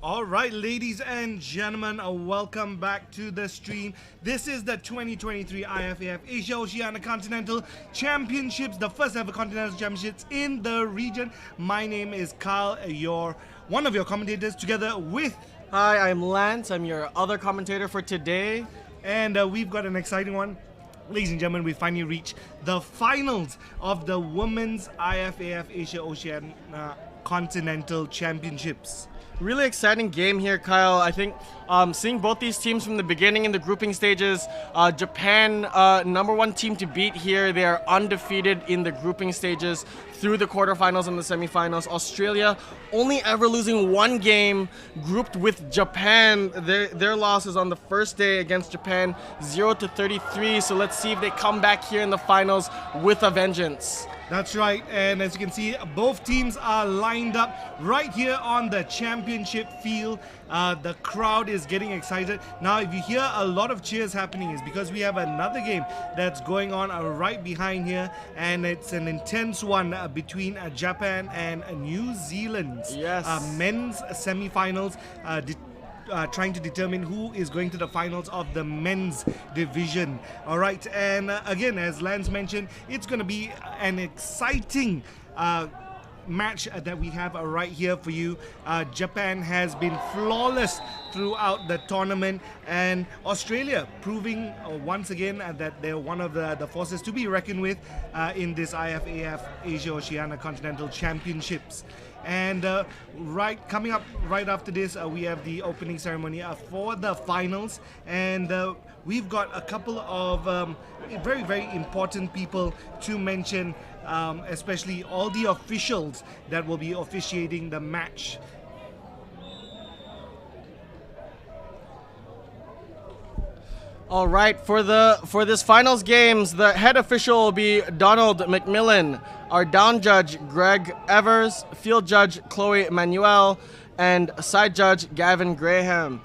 All right, ladies and gentlemen, welcome back to the stream. This is the 2023 IFAF Asia Oceania Continental Championships, the first ever Continental Championships in the region. My name is Kyle, one of your commentators, together with... Hi, I'm Lance. I'm your other commentator for today. And we've got an exciting one. Ladies and gentlemen, we finally reached the finals of the Women's IFAF Asia Oceania Continental Championships. Really exciting game here, Kyle. I think seeing both these teams from the beginning in the grouping stages, Japan, number one team to beat here. They are undefeated in the grouping stages through the quarterfinals and the semifinals. Australia only ever losing one game, grouped with Japan. Their loss is on the first day against Japan, 0-33. So let's see if they come back here in the finals with a vengeance. That's right, and as you can see, both teams are lined up right here on the championship field. The crowd is getting excited. Now, if you hear a lot of cheers happening, it's because we have another game that's going on right behind here, and it's an intense one between Japan and New Zealand. Yes. Men's semi-finals. Trying to determine who is going to the finals of the men's division. All right, and again, as Lance mentioned, it's going to be an exciting match that we have right here for you. Japan has been flawless throughout the tournament, and Australia proving once again that they're one of the forces to be reckoned with in this IFAF Asia Oceania Continental Championships. And coming up right after this, we have the opening ceremony for the finals, and we've got a couple of very, very important people to mention, especially all the officials that will be officiating the match. All right, for this finals games, the head official will be Donald McMillan, our down judge Greg Evers, field judge Chloe Manuel, and side judge Gavin Graham.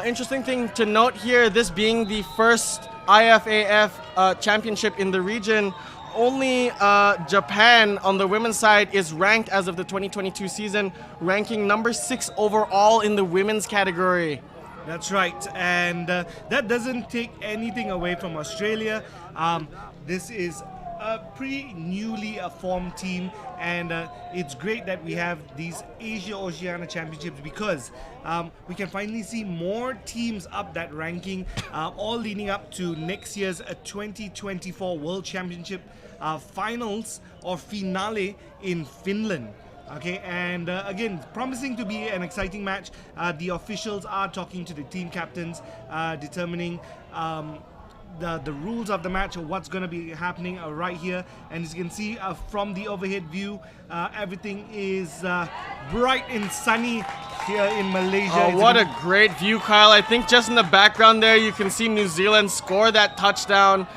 Interesting thing to note here, this being the first IFAF championship in the region, only Japan on the women's side is ranked as of the 2022 season, ranking number 6 overall in the women's category. That's right, and that doesn't take anything away from Australia. This is a pretty newly formed team, and it's great that we have these Asia Oceania Championships because we can finally see more teams up that ranking, all leading up to next year's 2024 World Championship finals or finale in Finland. Okay, and again, promising to be an exciting match. The officials are talking to the team captains, determining the rules of the match or what's going to be happening right here. And as you can see from the overhead view, everything is bright and sunny here in Malaysia. Oh, what a great view, Kyle. I think just in the background there, you can see New Zealand score that touchdown,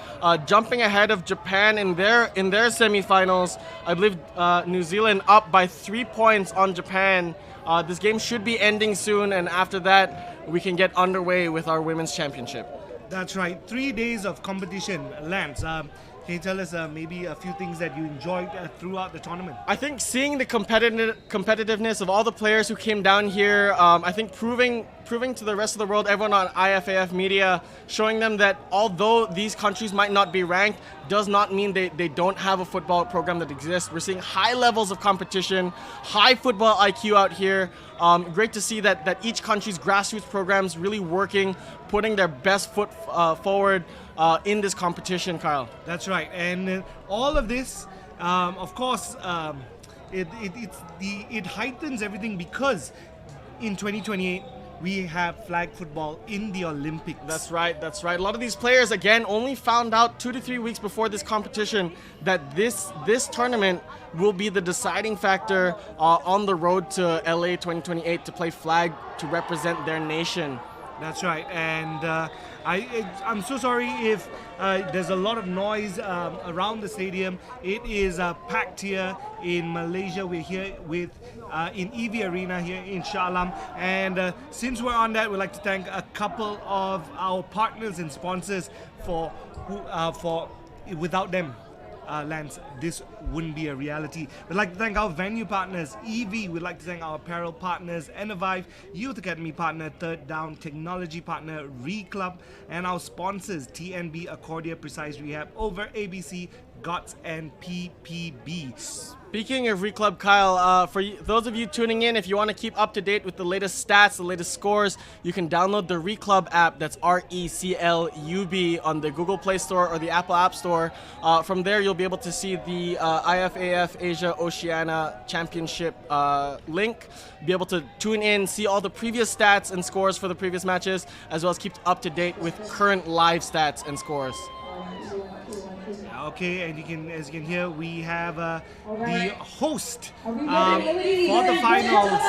jumping ahead of Japan in their semifinals. I believe New Zealand up by 3 points on Japan. This game should be ending soon, and after that, we can get underway with our women's championship. That's right. 3 days of competition. Lance, can you tell us maybe a few things that you enjoyed throughout the tournament? I think seeing the competitiveness of all the players who came down here, I think proving to the rest of the world, everyone on IFAF media, showing them that although these countries might not be ranked, does not mean they don't have a football program that exists. We're seeing high levels of competition, high football IQ out here. Great to see that each country's grassroots programs really working, putting their best foot forward in this competition, Kyle. That's right, and all of this, of course, it heightens everything because in 2028 we have flag football in the Olympics. That's right. A lot of these players, again, only found out 2 to 3 weeks before this competition that this tournament will be the deciding factor on the road to LA 2028 to play flag to represent their nation. That's right, and I'm so sorry if there's a lot of noise around the stadium. It is packed here in Malaysia. We're here in EV Arena here in Shah Alam, and since we're on that, we'd like to thank a couple of our partners and sponsors for without them Lance, this wouldn't be a reality. We'd like to thank our venue partners, EV. We'd like to thank our apparel partners, Innovive, Youth Academy partner, Third Down, Technology partner, Reclub, and our sponsors, TNB, Accordia, Precise Rehab, Over, ABC, GOTS, and PPB. Speaking of Reclub, Kyle, for those of you tuning in, if you want to keep up to date with the latest stats, the latest scores, you can download the Reclub app. That's RECLUB on the Google Play Store or the Apple App Store. From there, you'll be able to see the IFAF Asia Oceania Championship link. Be able to tune in, see all the previous stats and scores for the previous matches, as well as keep up to date with current live stats and scores. Okay, and as you can hear, we have the host for the finals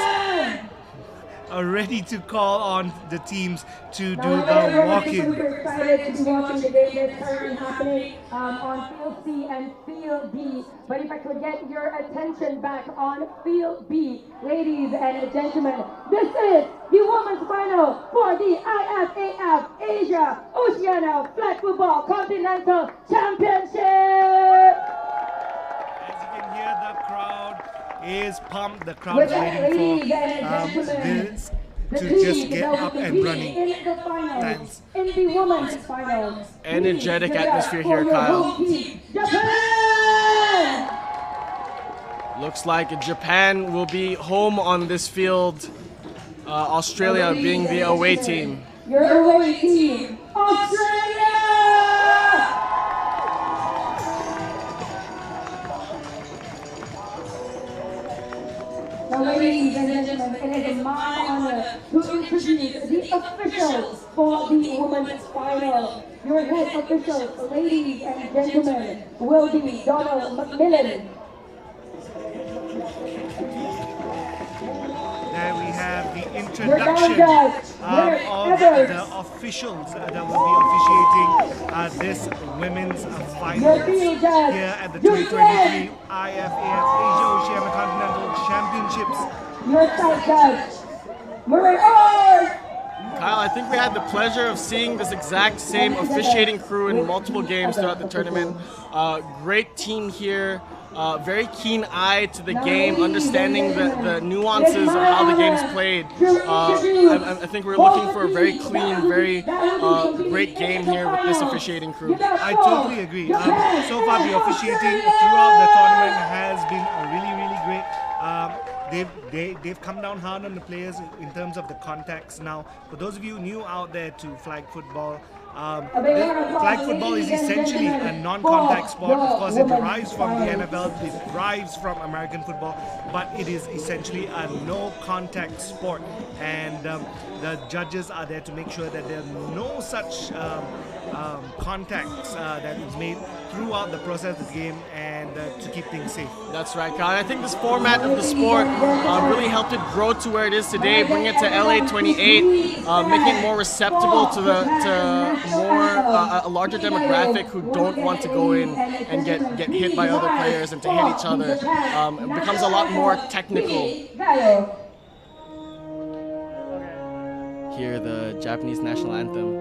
ready to call on the teams to do the walk-in. We're excited to be watching the game that's currently happening on Field C and Field B. But if I could get your attention back on Field B, ladies and gentlemen, this is the women's final for the IFAF Asia Oceania Flag Football Continental Championship. As you can hear, the crowd is pumped. The crowd is waiting for this to just get up and running. In the finals, in the women's finals. Energetic atmosphere here, Kyle. Japan! Looks like Japan will be home on this field. Australia being the away team. Your away team, Australia! Now, ladies and gentlemen, it is my honor to introduce the officials for the women's final. Your head officials, ladies and gentlemen, will be Donald McMillan. There we have the Your introduction judge, of the officials that will be officiating this women's final Your field judge, here at the 2023 IFAF Asia Oceania Continental Championships. Your side judge, Murray Orr. Kyle, I think we had the pleasure of seeing this exact same officiating crew in multiple games throughout the tournament. Great team here. Very keen eye to the game, understanding the nuances of how the game's played. I think we're looking for a very clean, very great game here with this officiating crew. I totally agree. So far, the officiating throughout the tournament has been really, really great. They've come down hard on the players in terms of the contacts. Now, for those of you new out there to flag football, flag football is essentially a non-contact sport. Of course, it derives from the NFL, it derives from American football, but it is essentially a no-contact sport. And the judges are there to make sure that there are no such contacts that is made throughout the process of the game and to keep things safe. That's right, Kyle. I think this format of the sport really helped it grow to where it is today, bring it to LA 28, making it more receptible to a larger demographic who don't want to go in and get hit by other players and to hit each other. It becomes a lot more technical. Hear the Japanese national anthem.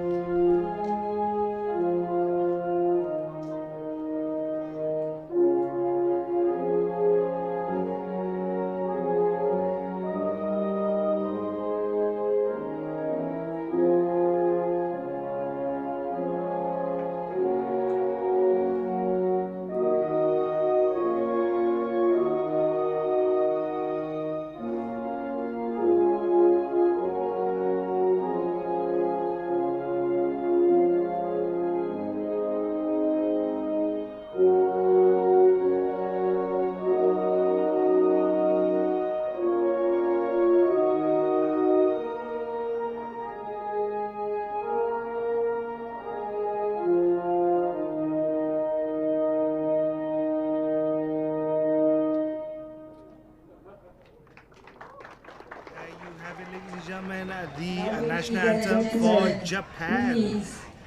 The national anthem for Japan,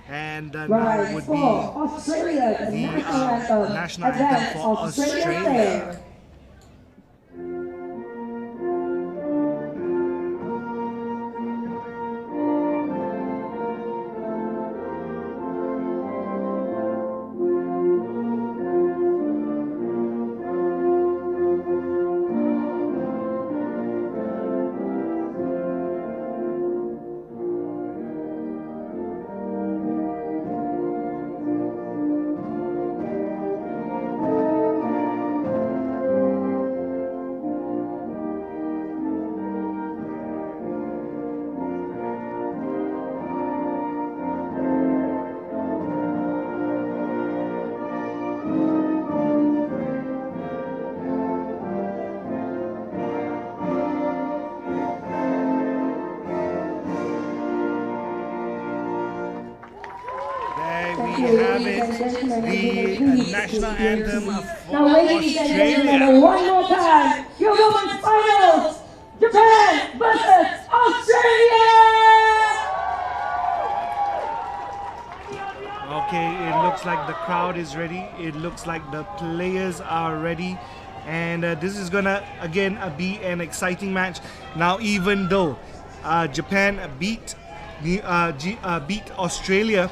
and now would be the national anthem for Australia. And we Thank you, have ladies and it, gentlemen. the national anthem for Now, ladies and gentlemen, Australia. one more time, your women's finals, Japan versus Australia! Okay, it looks like the crowd is ready. It looks like the players are ready. And this is gonna, again, be an exciting match. Now, even though Japan beat Australia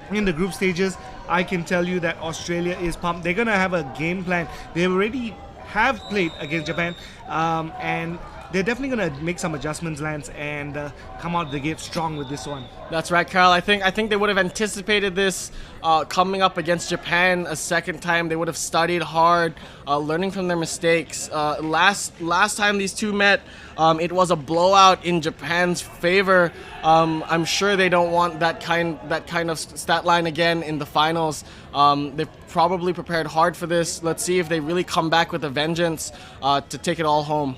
in the group stages, I can tell you that Australia is pumped. They're gonna have a game plan. They already have played against Japan, and they're definitely gonna make some adjustments, Lance, and come out the gate strong with this one. That's right, Carl. I think they would have anticipated this coming up against Japan a second time. They would have studied hard, learning from their mistakes. Last time these two met, it was a blowout in Japan's favor. I'm sure they don't want that kind of stat line again in the finals. They've probably prepared hard for this. Let's see if they really come back with a vengeance to take it all home.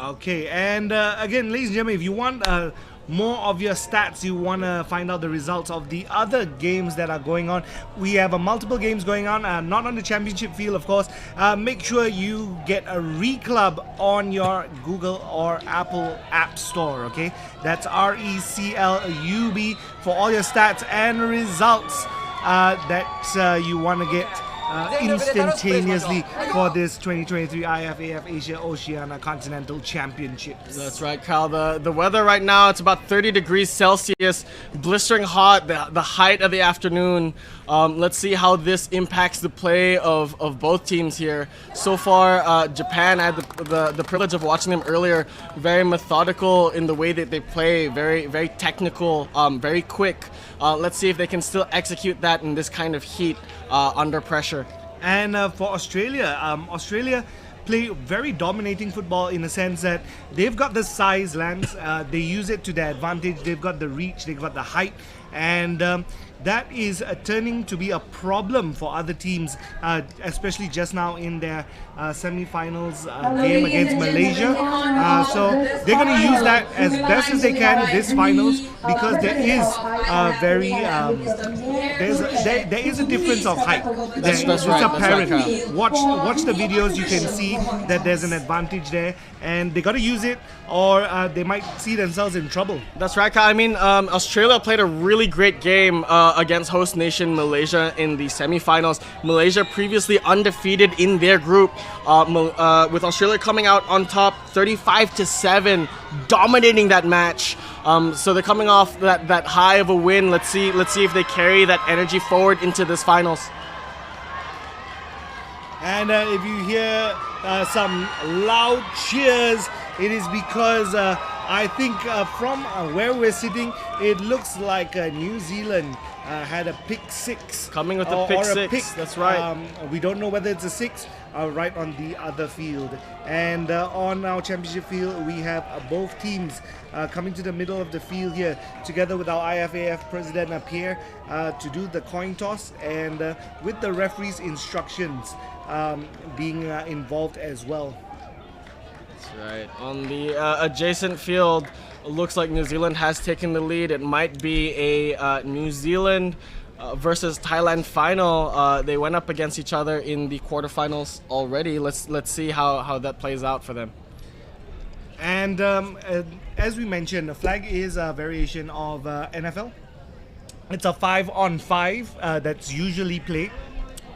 Okay, and again, ladies and gentlemen, if you want more of your stats, you want to find out the results of the other games that are going on, we have multiple games going on, not on the championship field, of course. Make sure you get a Reclub on your Google or Apple App Store, okay? That's RECLUB for all your stats and results that you want to get instantaneously for this 2023 IFAF Asia Oceania Continental Championships. That's right, Kyle. The weather right now, it's about 30 degrees Celsius, blistering hot, the height of the afternoon. Let's see how this impacts the play of both teams here. So far, Japan, I had the privilege of watching them earlier, very methodical in the way that they play, very, very technical, very quick. Let's see if they can still execute that in this kind of heat under pressure. And for Australia, Australia play very dominating football in the sense that they've got the size, Lance. They use it to their advantage. They've got the reach, they've got the height, and that is turning to be a problem for other teams, especially just now in their semi-finals game against Malaysia. So they're going to use that as best as they can this finals, because there is there is a difference of height. That's It's right, apparent. that's right, Kyle. Watch the videos, you can see that there's an advantage there, and they got to use it, or they might see themselves in trouble. That's right, Kyle. I mean, Australia played a really great game against host nation Malaysia in the semifinals. Malaysia previously undefeated in their group, with Australia coming out on top 35-7, dominating that match. So they're coming off that high of a win. Let's see if they carry that energy forward into this finals. And if you hear some loud cheers, it is because I think from where we're sitting, it looks like New Zealand had a pick six. Coming with a or pick a six, pick. that's right. We don't know whether it's a six right on the other field. And on our championship field, we have both teams coming to the middle of the field here, together with our IFAF president Pierre, to do the coin toss, and with the referee's instructions being involved as well. That's right. On the adjacent field, looks like New Zealand has taken the lead. It might be a New Zealand versus Thailand final. They went up against each other in the quarterfinals already. Let's see how that plays out for them. And as we mentioned, the flag is a variation of NFL. It's a 5-on-5 that's usually played,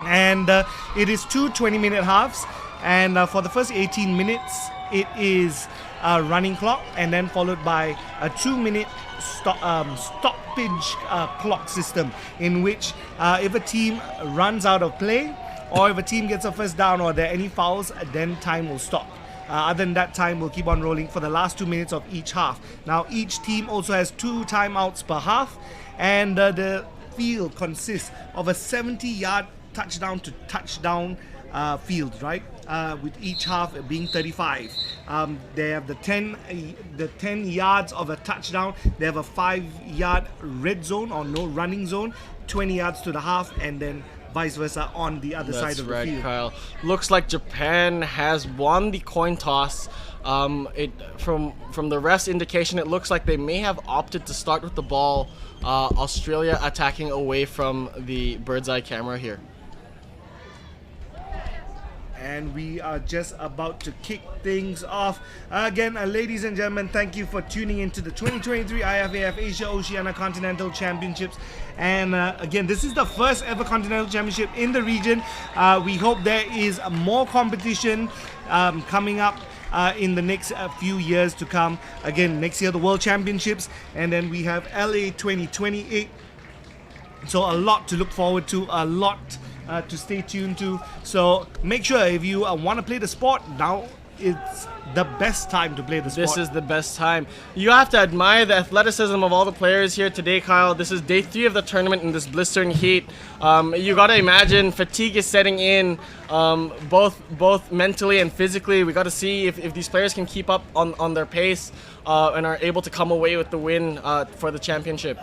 and it is two 20-minute halves. And for the first 18 minutes, it is a running clock, and then followed by a 2-minute stoppage clock system, in which if a team runs out of play, or if a team gets a first down, or there are any fouls, then time will stop. Other than that, time will keep on rolling for the last 2 minutes of each half. Now, each team also has 2 timeouts per half, and the field consists of a 70-yard touchdown to touchdown field, right? With each half being 35. They have the 10 yards of a touchdown. They have a 5-yard red zone or no running zone, 20 yards to the half, and then vice versa on the other side of the field. Kyle. Looks like Japan has won the coin toss. From the ref's indication, it looks like they may have opted to start with the ball. Australia attacking away from the bird's eye camera here. And we are just about to kick things off. Again, ladies and gentlemen, thank you for tuning into the 2023 IFAF Asia Oceania Continental Championships. And again, this is the first ever Continental Championship in the region. We hope there is more competition coming up in the next few years to come. Again, next year the World Championships, and then we have LA 2028. So a lot to look forward to, a lot to stay tuned to. So make sure if you want to play the sport, now it's the best time to play the sport. This is the best time. You have to admire the athleticism of all the players here today, Kyle. This is day 3 of the tournament in this blistering heat. You got to imagine fatigue is setting in, both mentally and physically. We got to see if these players can keep up on their pace and are able to come away with the win for the championship.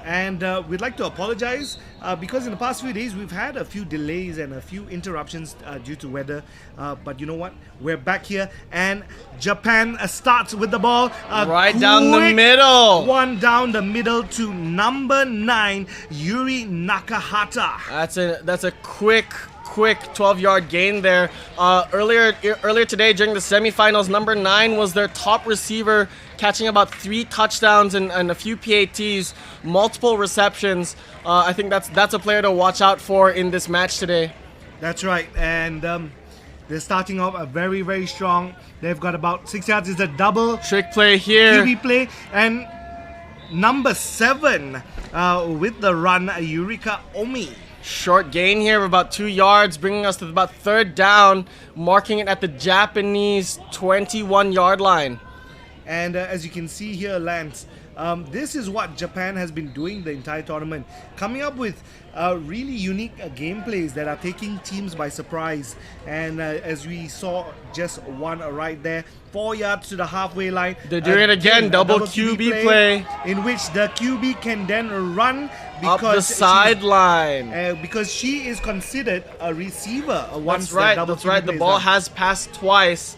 And we'd like to apologize because in the past few days we've had a few delays and a few interruptions due to weather. But you know what? We're back here, and Japan starts with the ball. Right down the middle. One down the middle to number 9, Yuri Nakahata. That's a quick 12-yard gain there. Earlier today during the semifinals, number 9 was their top receiver, catching about 3 touchdowns and a few PATs, multiple receptions. I think that's a player to watch out for in this match today. That's right, and they're starting off very, very strong. They've got about 6 yards. It's a double trick play here. QB play, and number 7 with the run, Yurika Omi. Short gain here of about 2 yards, bringing us to about 3rd down, marking it at the Japanese 21-yard line. And as you can see here, Lance, this is what Japan has been doing the entire tournament, coming up with really unique gameplays that are taking teams by surprise. And as we saw, just one right there, 4 yards to the halfway line. They're doing it again, double QB play, in which the QB can then run up the sideline because she is considered a receiver. That's right. The ball has passed twice.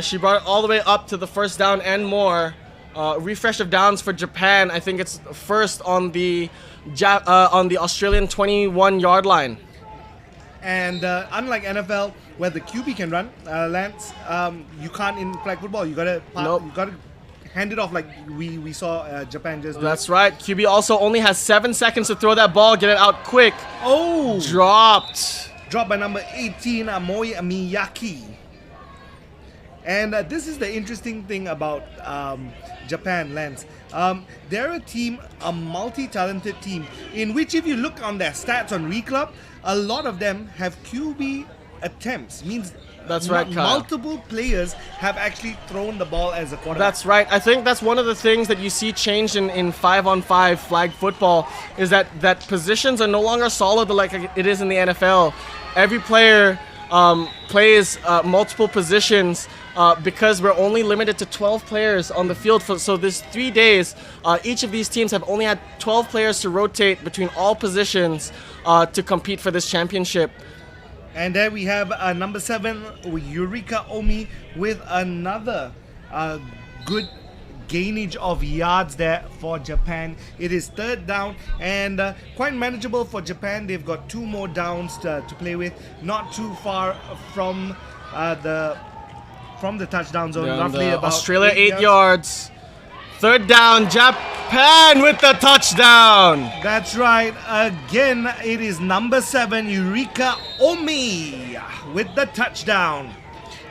She brought it all the way up to the 1st down and more. Refresh of downs for Japan. I think it's first on the Australian 21-yard line. And unlike NFL, where the QB can run, Lance, you can't in flag football. You gotta hand it off like we saw Japan just do. That's right. QB also only has 7 seconds to throw that ball, get it out quick. Oh! Dropped by number 18, Moi Miyaki. And this is the interesting thing about Japan, Lance. They're a team, a multi-talented team, in which if you look on their stats on Reclub, a lot of them have QB attempts. Means that's right, Kyle. Multiple players have actually thrown the ball as a quarterback. That's right. I think that's one of the things that you see change in 5-on-5 flag football is that positions are no longer solid like it is in the NFL. Every player plays multiple positions because we're only limited to 12 players on the field. So this 3 days, each of these teams have only had 12 players to rotate between all positions to compete for this championship. And there we have number 7, Yurika Omi, with another good gainage of yards there for Japan. It is 3rd down and quite manageable for Japan. They've got 2 more downs to play with, not too far from the touchdown zone. Roughly about Australia 8 yards. 3rd down, Japan with the touchdown. That's right. Again, it is number 7, Yurika Omi, with the touchdown.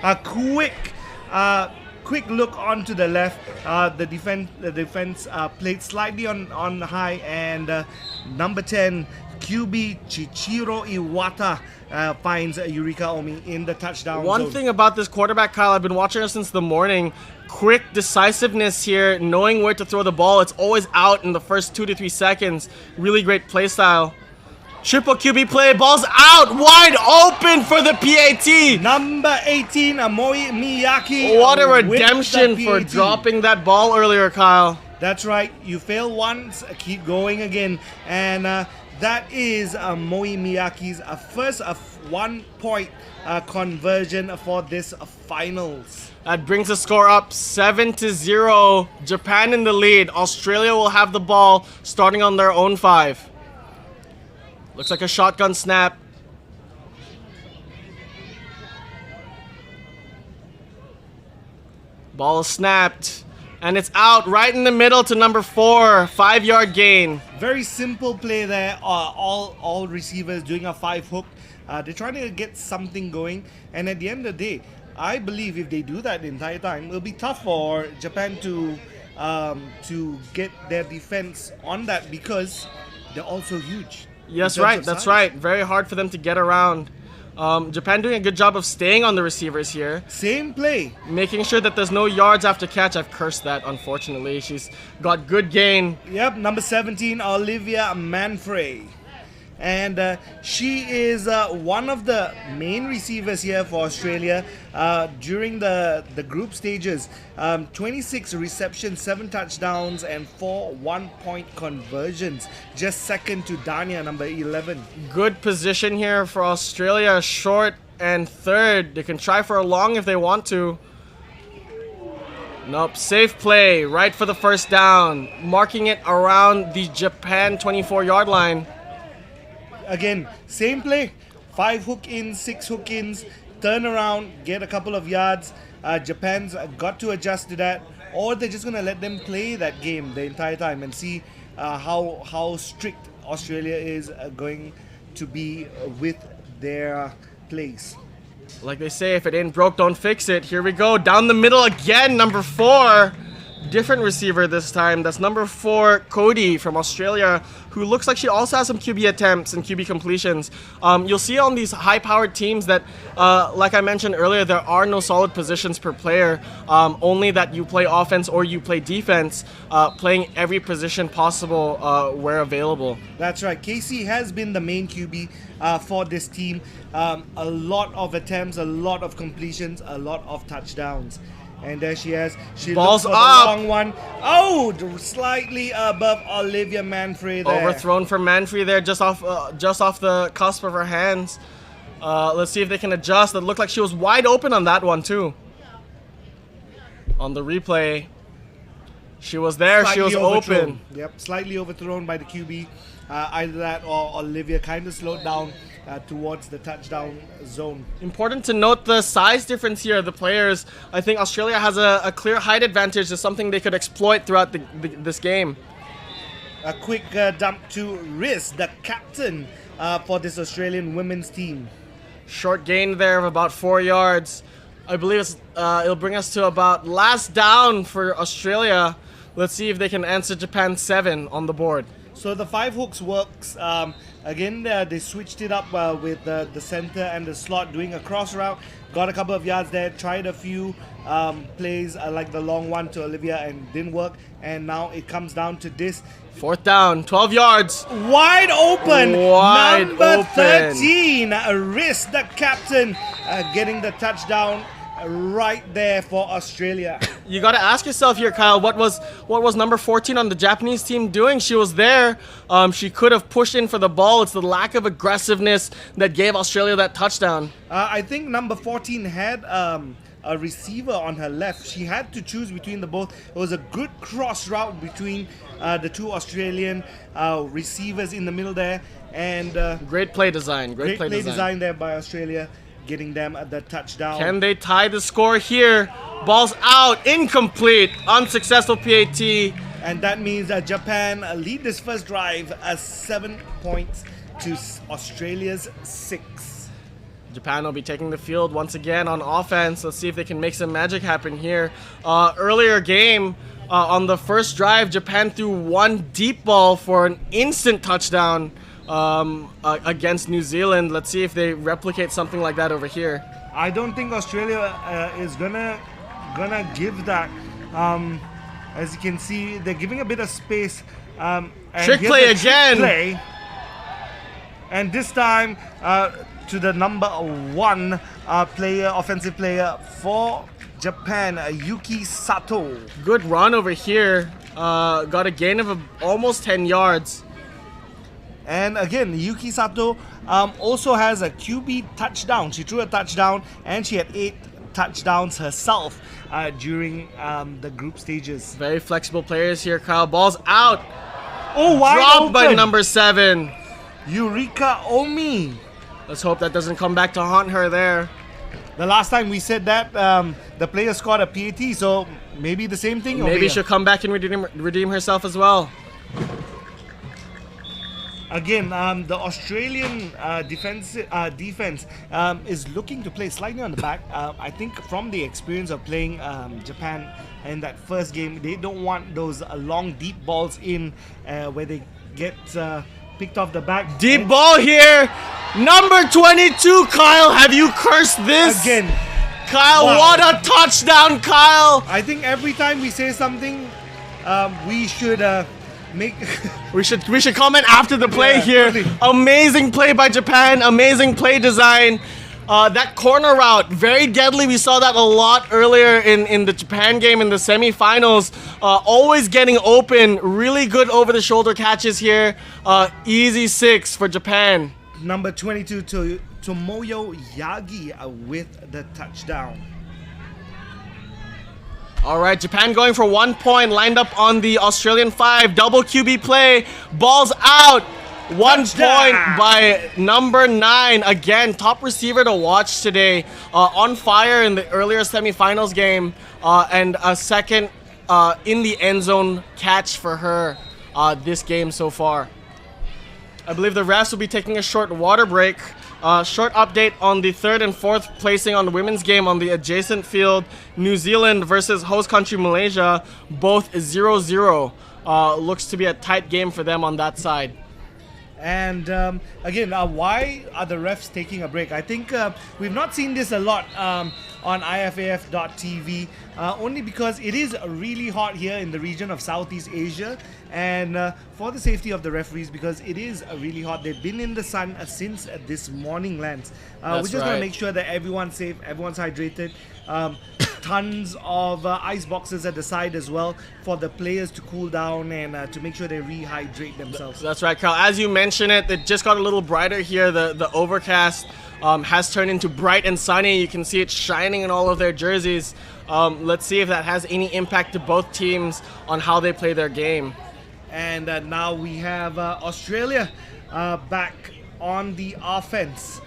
A quick look onto the left. The defense played slightly on high, and number 10, QB Chichiro Iwata finds Yurika Omi in the touchdown One zone. thing about this quarterback, Kyle, I've been watching her since the morning. Quick decisiveness here, knowing where to throw the ball. It's always out in the first 2 to 3 seconds. Really great play style. Triple QB play, ball's out, wide open for the PAT. Number 18, Moi Miyaki. What a redemption for dropping that ball earlier, Kyle. That's right. You fail once, keep going again. And that is Moi Miyake's first 1 point conversion for this finals. That brings the score up 7-0. Japan in the lead. Australia will have the ball starting on their own 5. Looks like a shotgun snap. Ball is snapped. And it's out right in the middle to number 4. 5-yard gain. Very simple play there. All receivers doing a 5 hook. They're trying to get something going. And at the end of the day, I believe if they do that the entire time, it'll be tough for Japan to get their defense on that because they're also huge. Yes, right. That's right. Very hard for them to get around. Japan doing a good job of staying on the receivers here. Same play. Making sure that there's no yards after catch. I've cursed that, unfortunately. She's got good gain. Yep, number 17, Olivia Manfrey. And she is one of the main receivers here for Australia during the group stages. 26 receptions, 7 touchdowns, and 4 1-point conversions. Just second to Dania, number 11. Good position here for Australia. Short and third. They can try for a long if they want to. Nope, safe play. Right for the first down. Marking it around the Japan 24-yard line. Again, same play. 5 hook-ins, 6 hook-ins, turn around, get a couple of yards. Japan's got to adjust to that, or they're just going to let them play that game the entire time and see how strict Australia is going to be with their plays. Like they say, if it ain't broke, don't fix it. Here we go. Down the middle again, number 4. Different receiver this time. That's number 4, Cody from Australia, who looks like she also has some QB attempts and QB completions. You'll see on these high-powered teams that, like I mentioned earlier, there are no solid positions per player. Only that you play offense or you play defense, playing every position possible where available. That's right. Casey has been the main QB for this team. A lot of attempts, a lot of completions, a lot of touchdowns. And there she has. She Balls looks for up. The long one. Oh, slightly above Olivia Manfrey there. Overthrown for Manfrey there, just off the cusp of her hands. Let's see if they can adjust. It looked like she was wide open on that one too. On the replay, she was there. Slightly she was overthrown. open. Yep, slightly overthrown by the QB. Either that or Olivia kind of slowed down towards the touchdown zone. Important to note the size difference here. The players, I think Australia has a clear height advantage. Is something they could exploit throughout this game. A quick dump to Riz, the captain for this Australian women's team. Short gain there of about 4 yards. I believe it'll bring us to about last down for Australia. Let's see if they can answer Japan 7 on the board. So the 5 hooks works. Again, they switched it up with the center and the slot, doing a cross route. Got a couple of yards there, tried a few plays like the long one to Olivia and didn't work. And now it comes down to this. 4th down, 12 yards. Wide open. Wide Number open. 13, Riz, the captain, getting the touchdown right there for Australia. You got to ask yourself here, Kyle, what was number 14 on the Japanese team doing? She was there. She could have pushed in for the ball. It's the lack of aggressiveness that gave Australia that touchdown. I think number 14 had a receiver on her left. She had to choose between the both. It was a good cross route between the 2 Australian receivers in the middle there. And great play design. Great play design there by Australia, getting them the touchdown. Can they tie the score here? Ball's out, incomplete, unsuccessful PAT. And that means that Japan lead this first drive as 7 points to Australia's 6. Japan will be taking the field once again on offense. Let's see if they can make some magic happen here. Earlier game, on the first drive, Japan threw 1 deep ball for an instant touchdown against New Zealand. Let's see if they replicate something like that over here. I don't think Australia is gonna give that. As you can see, they're giving a bit of space. And Trick here's play the again. Trick play. And this time, to the number 1 player, offensive player for Japan, Yuki Sato. Good run over here. Got a gain of almost 10 yards. And again, Yuki Sato also has a QB touchdown. She threw a touchdown and she had 8 touchdowns herself during the group stages. Very flexible players here, Kyle. Ball's out. Oh, wide Dropped by open. number 7. Eureka Omi. Let's hope that doesn't come back to haunt her there. The last time we said that, the player scored a PAT, so maybe the same thing. over Maybe here. she'll come back and redeem herself as well. Again, the Australian defense is looking to play slightly on the back. I think from the experience of playing Japan in that first game, they don't want those long, deep balls in where they get picked off the back. Deep ball here. Number 22, Kyle. Have you cursed this? Again. Kyle, Wow. what a touchdown, Kyle. I think every time we say something, we should make... We should comment after the play Yeah, here. really. Amazing play by Japan. Amazing play design. That corner route, very deadly. We saw that a lot earlier in the Japan game in the semifinals. Always getting open. Really good over-the-shoulder catches here. Easy 6 for Japan. Number 22, Tomoyo Yagi with the touchdown. All right, Japan going for 1 point, lined up on the Australian 5. Double QB play. Ball's out. 1 Touchdown. point by number 9. Again, top receiver to watch today. On fire in the earlier semifinals game. And a second in the end zone catch for her this game so far. I believe the refs will be taking a short water break. Short update on the 3rd and 4th placing on the women's game on the adjacent field. New Zealand versus host country Malaysia, both 0-0. Looks to be a tight game for them on that side. And again, why are the refs taking a break? I think we've not seen this a lot on IFAF.tv, only because it is really hot here in the region of Southeast Asia, and for the safety of the referees, because it is really hot. They've been in the sun since this morning, Lance. We're just going to make sure that everyone's safe, everyone's hydrated. Tons of ice boxes at the side as well for the players to cool down and to make sure they rehydrate themselves. That's right, Carl. As you mentioned it just got a little brighter here. The overcast has turned into bright and sunny. You can see it shining in all of their jerseys. Let's see if that has any impact to both teams on how they play their game. And now we have Australia back on the offense,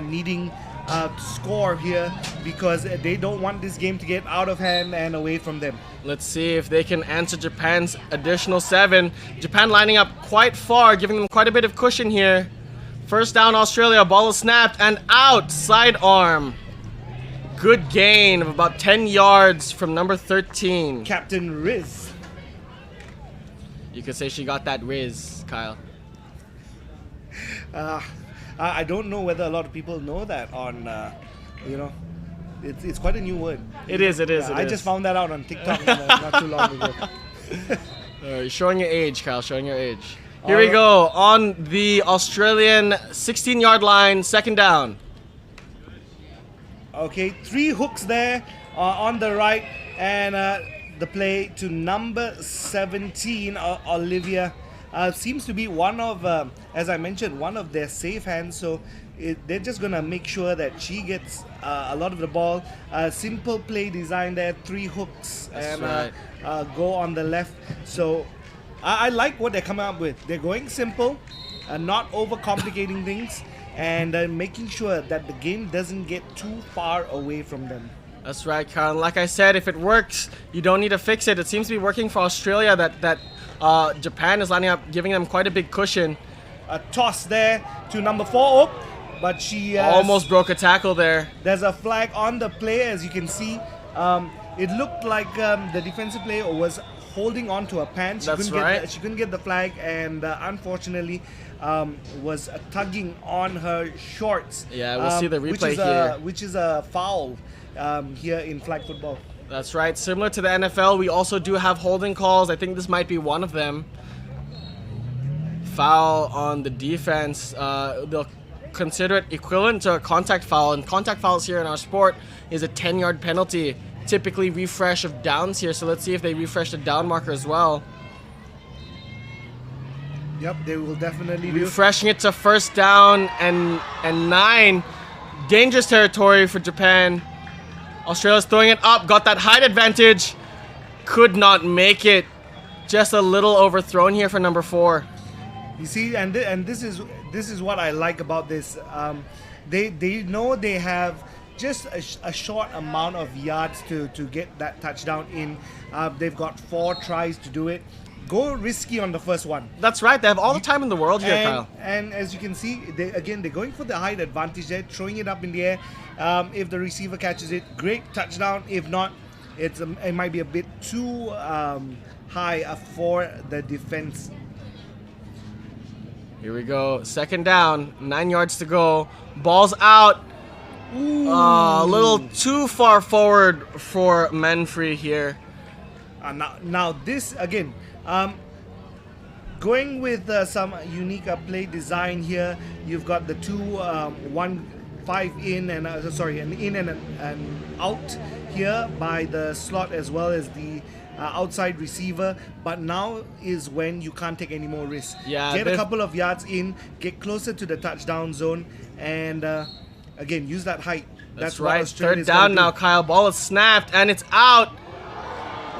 needing to score here because they don't want this game to get out of hand and away from them. Let's see if they can answer Japan's additional 7. Japan lining up quite far, giving them quite a bit of cushion here. First down, Australia. Ball is snapped and out. Sidearm. Good gain of about 10 yards from number 13. Captain Riz. You could say she got that Riz, Kyle. I don't know whether a lot of people know that on, it's quite a new word. It is. I just found that out on TikTok not too long ago. You're showing your age, Kyle, showing your age. Here we go, on the Australian 16-yard line, 2nd down. Okay, 3 hooks there on the right, and the play to number 17, Olivia. Seems to be one of, as I mentioned, one of their safe hands. So they're just going to make sure that she gets a lot of the ball. Simple play design there, 3 hooks. That's and right. Go on the left. So I like what they're coming up with. They're going simple, not overcomplicating things, and making sure that the game doesn't get too far away from them. That's right, Kyle. Like I said, if it works, you don't need to fix it. It seems to be working for Australia that Japan is lining up, giving them quite a big cushion. A toss there to number 4, but she almost broke a tackle there. There's a flag on the play, as you can see. It looked like the defensive player was holding on to her pants. She couldn't get the flag, and unfortunately was tugging on her shorts. Yeah, we'll see the replay here. Which is a foul here in flag football. That's right. Similar to the NFL, we also do have holding calls. I think this might be one of them. Foul on the defense. They'll consider it equivalent to a contact foul. And contact fouls here in our sport is a 10-yard penalty. Typically refresh of downs here. So let's see if they refresh the down marker as well. Yep, they will definitely do. Refreshing it to first down and 9. Dangerous territory for Japan. Australia's throwing it up. Got that height advantage. Could not make it. Just a little overthrown here for number 4. You see, and this is what I like about this. They know they have just a short amount of yards to get that touchdown in. They've got 4 tries to do it. Go risky on the first one. That's right. They have all the time in the world here, Kyle. And as you can see, they're going for the height advantage there, throwing it up in the air. If the receiver catches it, great touchdown. If not, it might be a bit too high for the defense. Here we go. Second down. 9 yards to go. Ball's out. A little too far forward for Manfree here. Now this again. Going with some unique play design here, you've got the 5 in and an in and an out here by the slot as well as the outside receiver. But now is when you can't take any more risks. Yeah, get a couple of yards in, get closer to the touchdown zone, and again use that height. That's right. Third down now, Kyle. Ball is snapped and it's out.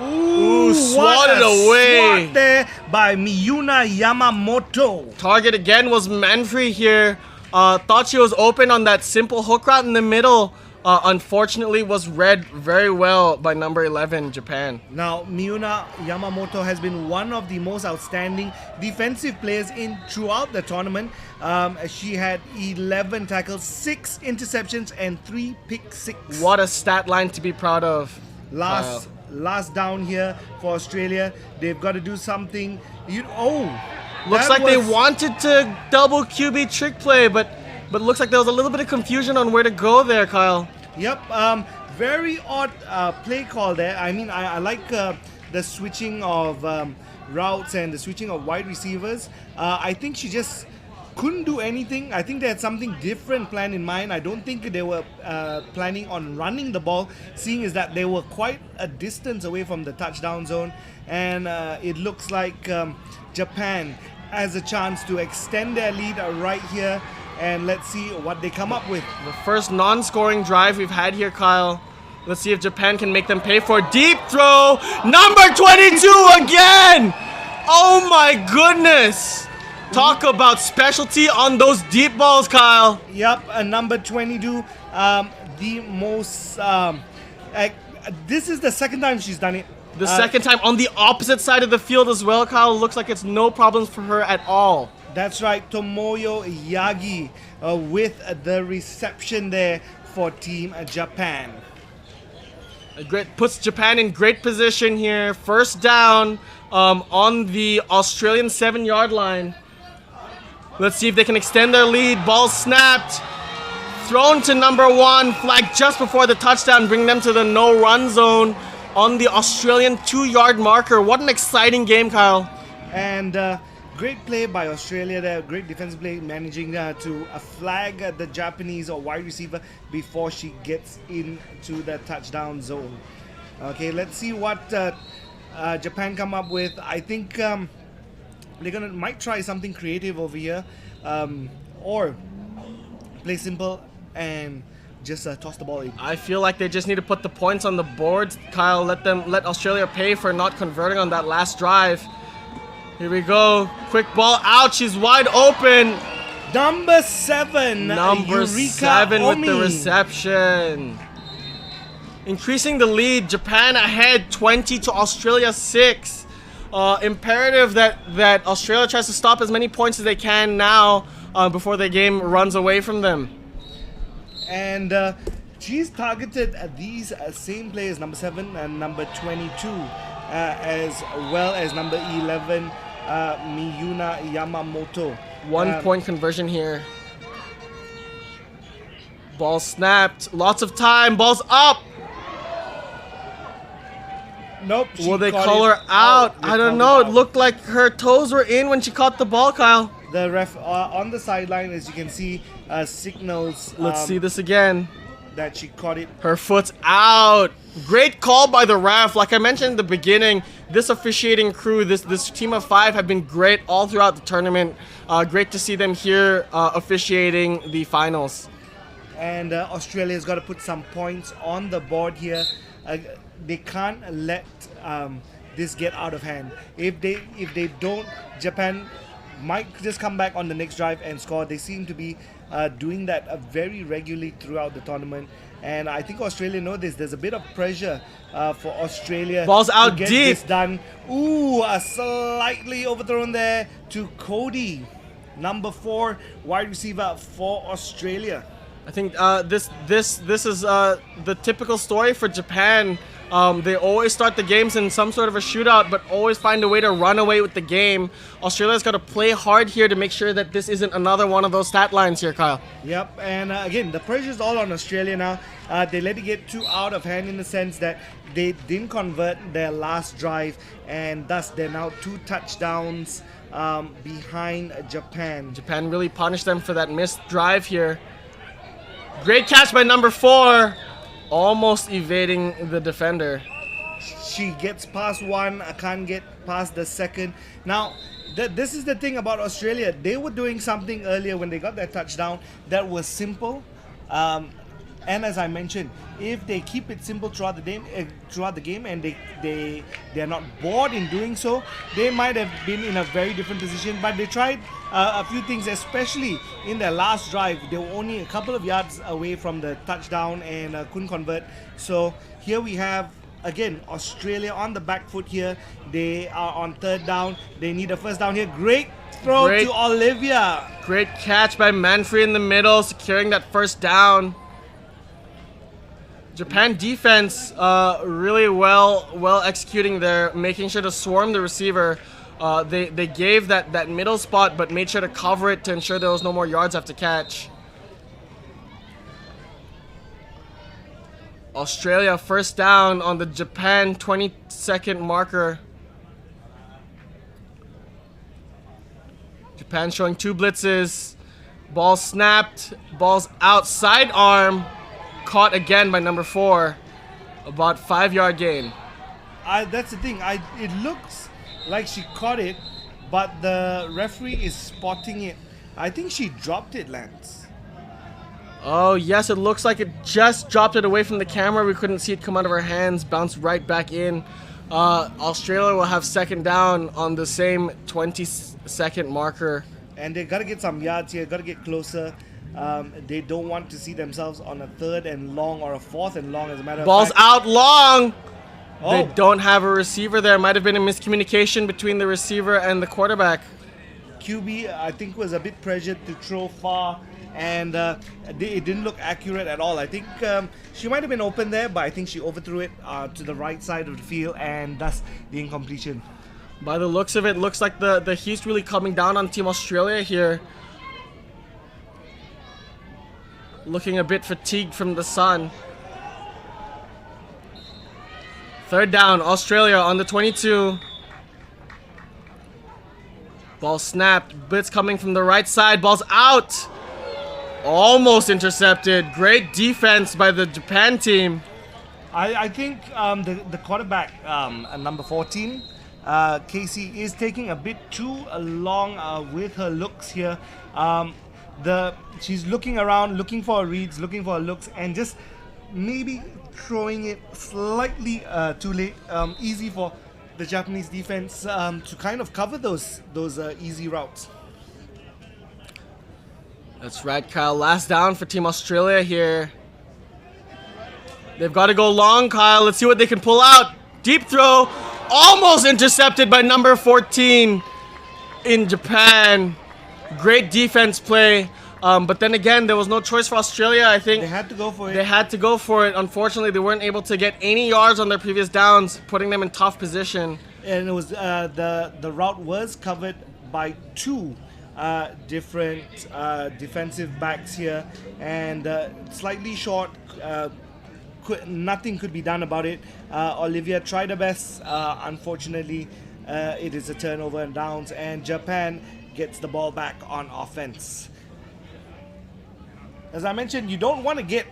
Ooh, swatted away. Swat there by Miyuna Yamamoto. Target again was Manfree here. Thought she was open on that simple hook route in the middle. Unfortunately was read very well by number 11, Japan. Now, Miyuna Yamamoto has been one of the most outstanding defensive players throughout the tournament. She had 11 tackles, 6 interceptions, and 3 pick six. What a stat line to be proud of. Last down here for Australia. They've got to do something. Looks like they wanted to double QB trick play, but looks like there was a little bit of confusion on where to go there, Kyle. Yep. Very odd play call there. I mean, I like the switching of routes and the switching of wide receivers. I think she just couldn't do anything. I think they had something different planned in mind. I don't think they were planning on running the ball, seeing as that they were quite a distance away from the touchdown zone. And it looks like Japan has a chance to extend their lead right here. And let's see what they come up with. The first non-scoring drive we've had here, Kyle. Let's see if Japan can make them pay for a deep throw. Number 22 again! Oh my goodness! Talk about specialty on those deep balls, Kyle. Yep, number 22. The most... this is the second time she's done it. The second time on the opposite side of the field as well, Kyle. Looks like it's no problems for her at all. That's right, Tomoyo Yagi with the reception there for Team Japan. Puts Japan in great position here. First down on the Australian 7-yard line. Let's see if they can extend their lead. Ball snapped. Thrown to number 1. Flag just before the touchdown. Bring them to the no-run zone on the Australian 2-yard marker. What an exciting game, Kyle. And great play by Australia there. Great defensive play, managing to flag the Japanese or wide receiver before she gets into the touchdown zone. Okay, let's see what Japan come up with. I think they might try something creative over here, or play simple and just toss the ball in. I feel like they just need to put the points on the board, Kyle. Let Australia pay for not converting on that last drive. Here we go. Quick ball out. She's wide open. Number 7. Number Eureka 7 Omi. with the reception. Increasing the lead. Japan ahead 20 to Australia 6. Imperative that Australia tries to stop as many points as they can now before the game runs away from them. And she's targeted these same players, number 7 and number 22, as well as number 11, Miyuna Yamamoto. 1 point conversion here. Ball snapped. Lots of time. Ball's up. Nope. Will they call her out? I don't know. It looked like her toes were in when she caught the ball, Kyle. The ref on the sideline, as you can see, signals Let's see this again. that she caught it. Her foot's out. Great call by the ref. Like I mentioned in the beginning, this officiating crew, this team of 5 have been great all throughout the tournament. Great to see them here officiating the finals. And Australia's got to put some points on the board here. They can't let this get out of hand. If they don't, Japan might just come back on the next drive and score. They seem to be doing that very regularly throughout the tournament. And I think Australia know this. There's a bit of pressure for Australia Ball's out to get deep. this done. Ooh, a slightly overthrown there to Cody, number 4 wide receiver for Australia. I think this is the typical story for Japan. They always start the games in some sort of a shootout, but always find a way to run away with the game. Australia's got to play hard here to make sure that this isn't another one of those stat lines here, Kyle. Yep, and again, the pressure's all on Australia now. They let it get too out of hand in the sense that they didn't convert their last drive, and thus they're now 2 touchdowns behind Japan. Japan really punished them for that missed drive here. Great catch by number 4. Almost evading the defender. She gets past one, can't get past the second. Now, this is the thing about Australia. They were doing something earlier when they got their touchdown that was simple. And as I mentioned, if they keep it simple throughout the game, and they're not bored in doing so, they might have been in a very different position. But they tried a few things, especially in their last drive. They were only a couple of yards away from the touchdown and couldn't convert. So here we have, again, Australia on the back foot here. They are on 3rd down. They need a 1st down here. Great throw to Olivia. Great catch by Manfrey in the middle, securing that 1st down. Japan defense really well executing there, making sure to swarm the receiver. They gave that middle spot, but made sure to cover it to ensure there was no more yards after catch. Australia 1st down on the Japan 20-second marker. Japan showing 2 blitzes. Ball snapped. Ball's outside arm. Caught again by number 4. About 5-yard gain. That's the thing. It looks like she caught it, but the referee is spotting it. I think she dropped it, Lance. Oh, yes, it looks like it just dropped it away from the camera. We couldn't see it come out of her hands, bounce right back in. Australia will have 2nd down on the same 20-second marker. And they got to get some yards here, got to get closer. They don't want to see themselves on a 3rd and long or a 4th and long, as a matter of Ball's fact. out long. Oh. They don't have a receiver there. Might have been a miscommunication between the receiver and the quarterback. QB, I think, was a bit pressured to throw far, and it didn't look accurate at all. I think she might have been open there, but I think she overthrew it to the right side of the field, and thus the incompletion. By the looks of it, looks like the heat's really coming down on Team Australia here. Looking a bit fatigued from the sun. 3rd down, Australia on the 22. Ball snapped. Blitz coming from the right side. Ball's out. Almost intercepted. Great defense by the Japan team. I think the quarterback, number 14, Casey, is taking a bit too long with her looks here. She's looking around, looking for reads, looking for looks, and just maybe throwing it slightly too late. Easy for the Japanese defense to kind of cover those easy routes. That's right, Kyle. Last down for Team Australia here. They've got to go long, Kyle. Let's see what they can pull out. Deep throw. Almost intercepted by number 14 in Japan. Great defense play. But then again, there was no choice for Australia. I think They had to go for it. they had to go for it. Unfortunately, they weren't able to get any yards on their previous downs, putting them in tough position. And it was the route was covered by 2 different defensive backs here, and slightly short. Nothing could be done about it. Olivia tried her best. Unfortunately, it is a turnover and downs, and Japan gets the ball back on offense. As I mentioned, you don't want to get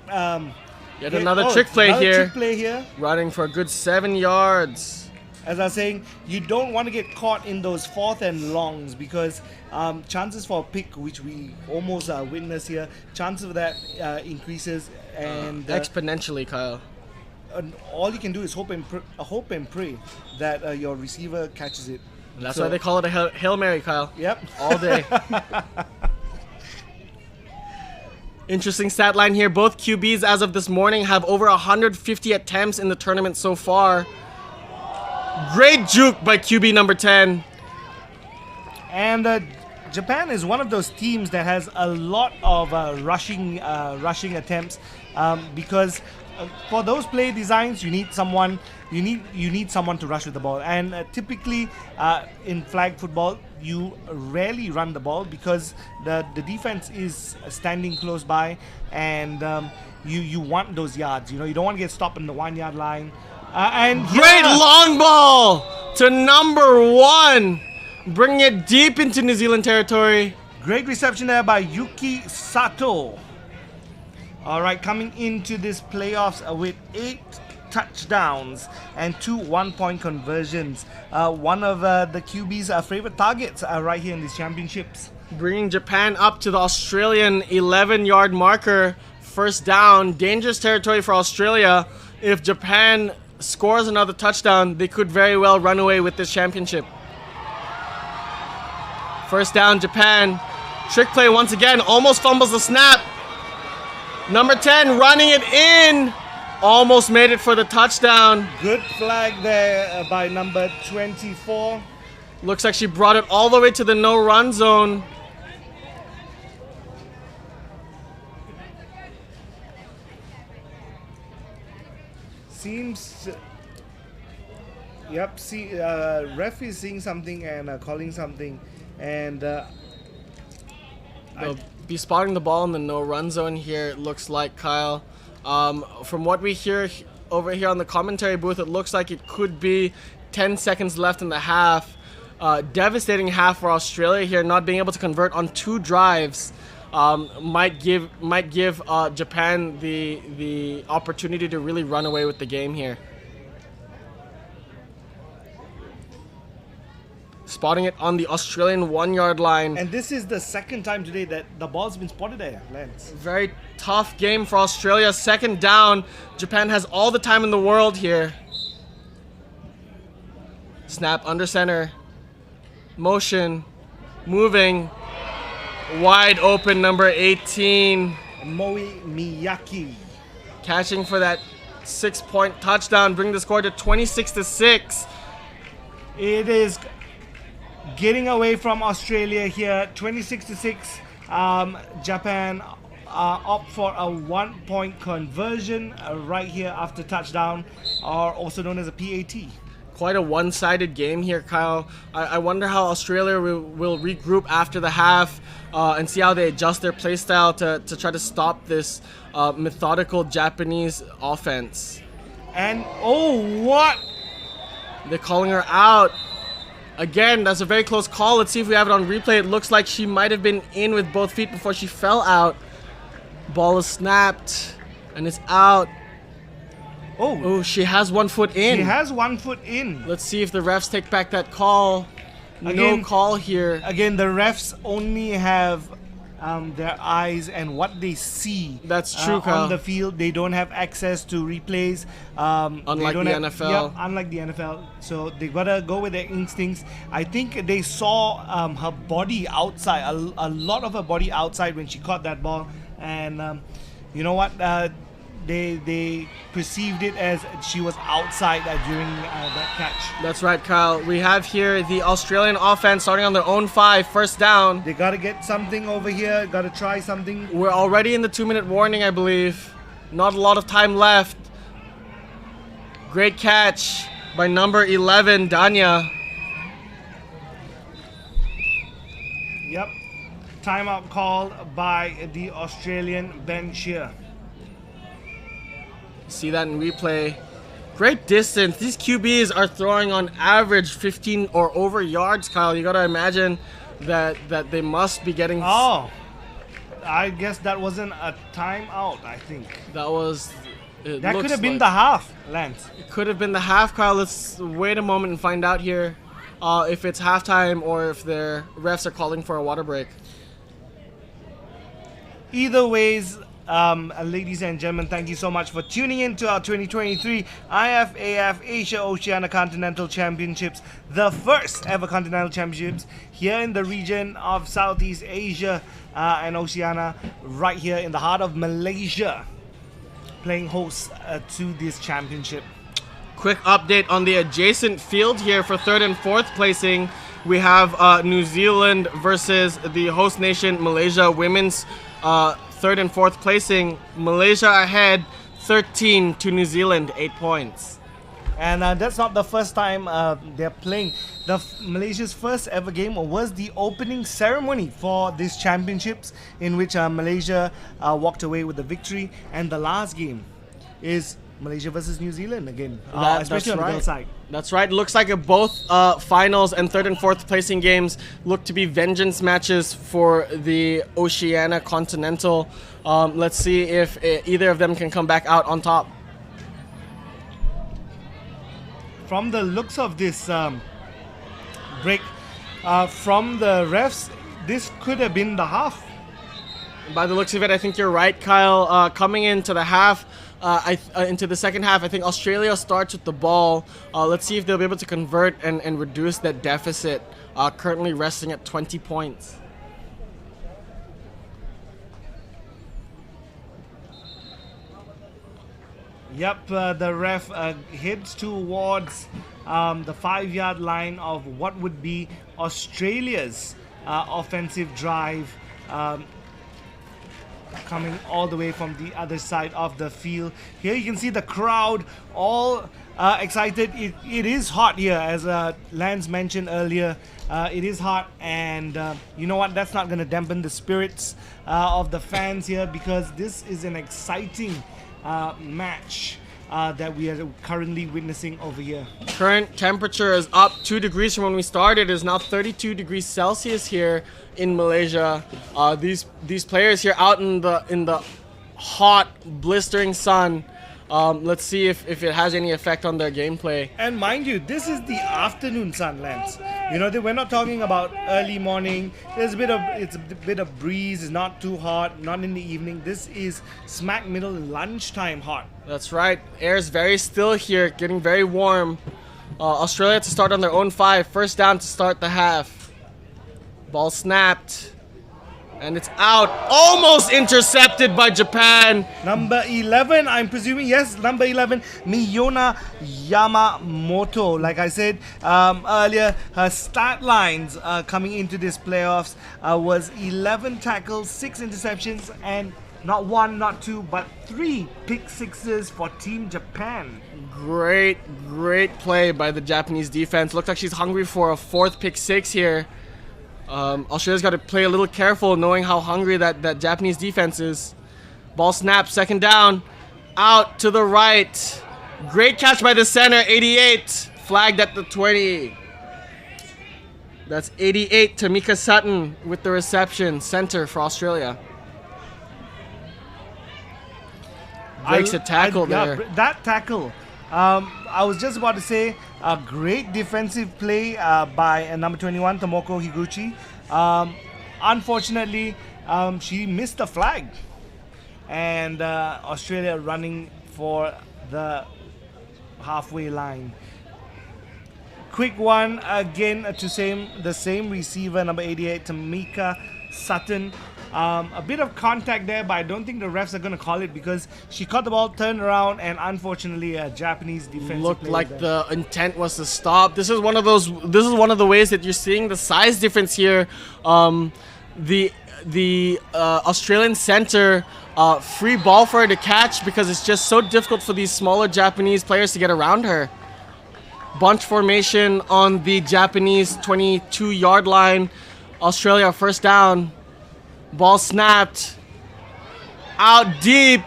Yet another trick play here. Trick play here. Running for a good 7 yards. As I was saying, you don't want to get caught in those 4th and longs because chances for a pick, which we almost witness here, chances of that increases and exponentially, Kyle. All you can do is hope and pray that your receiver catches it. And that's why they call it a Hail Mary, Kyle. Yep. All day. Interesting stat line here. Both QBs as of this morning have over 150 attempts in the tournament so far. Great juke by QB number 10. And Japan is one of those teams that has a lot of rushing attempts because for those play designs you need someone to rush with the ball, and typically in flag football you rarely run the ball because the defense is standing close by, and you want those yards. You don't want to get stopped in the 1 yard line. And great long ball to number 1, bringing it deep into New Zealand territory. Great reception there by Yuki Sato. All right, coming into this playoffs with 8 touchdowns and 2 one-point conversions. One of the QB's favorite targets right here in these championships. Bringing Japan up to the Australian 11-yard marker. First down, dangerous territory for Australia. If Japan scores another touchdown, they could very well run away with this championship. First down, Japan. Trick play once again, almost fumbles the snap. Number 10 running it in. Almost made it for the touchdown. Good flag there by number 24. Looks like she brought it all the way to the no-run zone. Seems... Yep, see, ref is seeing something and calling something. And... They'll be spotting the ball in the no-run zone here, it looks like, Kyle. From what we hear over here on the commentary booth, it looks like it could be 10 seconds left in the half. Devastating half for Australia here, not being able to convert on 2 drives. Might give Japan the opportunity to really run away with the game here. Spotting it on the Australian 1 yard line. And this is the second time today that the ball's been spotted there, Lance. Very tough game for Australia. Second down. Japan has all the time in the world here. Snap under center. Motion. Moving. Wide open number 18. Moe Miyaki. Catching for that 6-point touchdown. Bring the score to 26-6. It is getting away from Australia here, 26-6. Japan opt for a 1-point conversion right here after touchdown, or also known as a PAT. Quite a one-sided game here, Kyle. I wonder how Australia will regroup after the half and see how they adjust their play style to try to stop this methodical Japanese offense. And oh, what? They're calling her out. Again, that's a very close call. Let's see if we have it on replay. It looks like she might have been in with both feet before she fell out. Ball is snapped and it's out. Oh, she has 1 foot in. She has 1 foot in. Let's see if the refs take back that call. Again, no call here. Again, the refs only have their eyes and what they see. That's true, Kyle. On the field. They don't have access to replays. Unlike the NFL. Yeah, unlike the NFL. So they gotta go with their instincts. I think they saw her body outside, a lot of her body outside when she caught that ball. And you know what? They perceived it as she was outside during that catch. That's right, Kyle. We have here the Australian offense starting on their own 5, first down. They got to get something over here. Got to try something. We're already in the 2-minute warning, I believe. Not a lot of time left. Great catch by number 11, Danya. Yep. Timeout called by the Australian bench here. See that in replay. Great distance. These QBs are throwing on average 15 or over yards, Kyle. You got to imagine that they must be getting. Oh, I guess that wasn't a timeout. I think That was. that could have been the half, Lance. It could have been the half, Kyle. Let's wait a moment and find out here if it's halftime or if their refs are calling for a water break. Either ways, ladies and gentlemen, thank you so much for tuning in to our 2023 IFAF Asia Oceania Continental Championships, the first ever Continental Championships here in the region of Southeast Asia and Oceania, right here in the heart of Malaysia, playing host to this championship. Quick update on the adjacent field here for third and fourth placing. We have New Zealand versus the host nation Malaysia women's third and fourth placing. Malaysia ahead 13 to New Zealand 8 points. And that's not the first time they're playing. Malaysia's first ever game was the opening ceremony for these championships, in which Malaysia walked away with the victory. And the last game is Malaysia versus New Zealand again, especially on the girls' side. That's right. Looks like both finals and third and fourth placing games look to be vengeance matches for the Oceania Continental. Let's see if either of them can come back out on top. From the looks of this break from the refs, this could have been the half. By the looks of it, I think you're right, Kyle. Coming into the half, into the second half, I think Australia starts with the ball. Let's see if they'll be able to convert and reduce that deficit, currently resting at 20 points. Yep, the ref heads towards the 5-yard line of what would be Australia's offensive drive, coming all the way from the other side of the field. Here you can see the crowd all excited. It is hot here, as Lance mentioned earlier. It is hot, and you know what? That's not going to dampen the spirits of the fans here, because this is an exciting match that we are currently witnessing over here. Current temperature is up 2 degrees from when we started. It is now 32 degrees Celsius here in Malaysia. These players here out in the hot, blistering sun. Let's see if it has any effect on their gameplay. And mind you, this is the afternoon sun, Lance. You know, we're not talking about early morning. It's a bit of breeze. It's not too hot. Not in the evening. This is smack middle lunchtime hot. That's right. Air's very still here, getting very warm. Australia to start on their own 5. First down to start the half. Ball snapped. And it's out. Almost intercepted by Japan. Number 11, I'm presuming, yes, number 11, Miyona Yamamoto. Like I said earlier, her stat lines coming into this playoffs was 11 tackles, 6 interceptions, and not 1, not 2, but 3 pick sixes for Team Japan. Great play by the Japanese defense. Looks like she's hungry for a 4th pick 6 here. Australia's got to play a little careful, knowing how hungry that Japanese defense is. Ball snap, second down, out to the right. Great catch by the center, 88, flagged at the 20. That's 88, Tamika Sutton with the reception, center for Australia. Breaks a tackle there. Yeah, that tackle. I was just about to say, a great defensive play by number 21, Tomoko Higuchi. Unfortunately, she missed the flag. And Australia running for the halfway line. Quick one again to the same receiver, number 88, Tamika Sutton. A bit of contact there, but I don't think the refs are going to call it, because she caught the ball, turned around, and unfortunately a Japanese defensive looked player like there. the intent was to stop. This is one of the ways that you're seeing the size difference here. The Australian center, free ball for her to catch, because it's just so difficult for these smaller Japanese players to get around her. Bunch formation on the Japanese 22-yard line. Australia first down. Ball snapped. Out deep.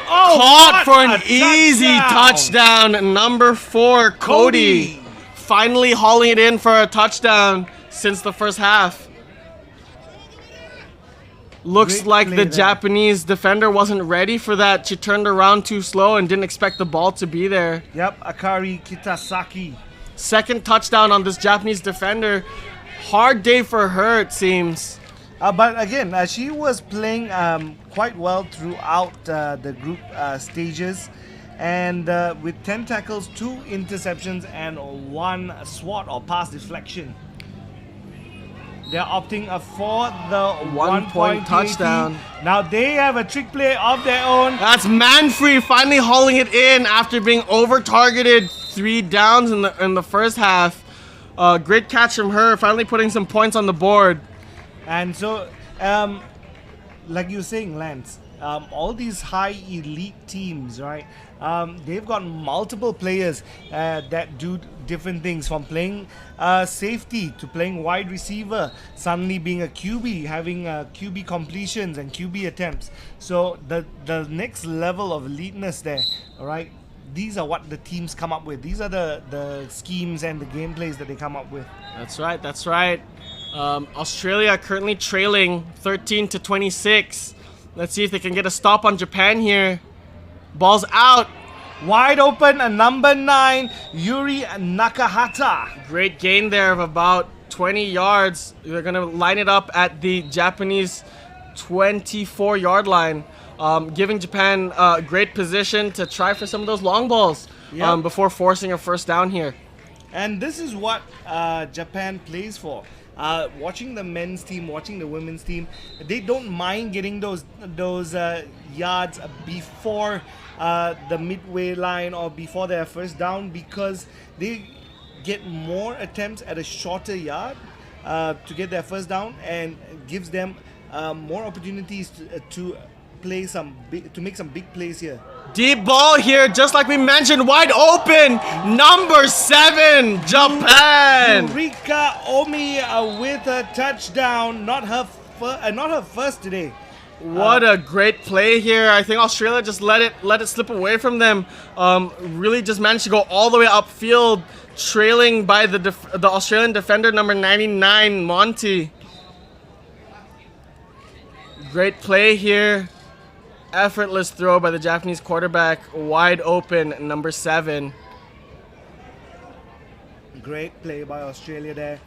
Caught for an easy touchdown. Number 4, Cody. Finally hauling it in for a touchdown since the first half. Looks Great like play the there. Japanese defender wasn't ready for that. She turned around too slow and didn't expect the ball to be there. Yep, Akari Kitasaki. Second touchdown on this Japanese defender. Hard day for her, it seems. But again, she was playing quite well throughout the group stages. And with 10 tackles, 2 interceptions, and 1 swat or pass deflection. They're opting for the 1 point touchdown. Now they have a trick play of their own. That's Manfree finally hauling it in after being over-targeted 3 downs in the first half. Great catch from her, finally putting some points on the board. And so, like you were saying, Lance, all these high elite teams, right? They've got multiple players that do different things, from playing safety to playing wide receiver, suddenly being a QB, having QB completions and QB attempts. So the next level of eliteness there, all right? These are what the teams come up with. These are the schemes and the gameplays that they come up with. That's right, that's right. Australia currently trailing 13-26. Let's see if they can get a stop on Japan here. Ball's out. Wide open, a number 9, Yuri Nakahata. Great gain there of about 20 yards. They're going to line it up at the Japanese 24-yard line, giving Japan a great position to try for some of those long balls before forcing a first down here. And this is what Japan plays for. Watching the men's team, watching the women's team, they don't mind getting those yards before the midway line or before their first down, because they get more attempts at a shorter yard to get their first down, and gives them more opportunities to play to make some big plays here. Deep ball here, just like we mentioned, wide open. Number 7, Japan. Eureka Omi with a touchdown. Not her first today. What a great play here. I think Australia just let it slip away from them. Really just managed to go all the way upfield, trailing by the Australian defender number 99, Monty. Great play here. Effortless throw by the Japanese quarterback, wide open, number 7. Great play by Australia there.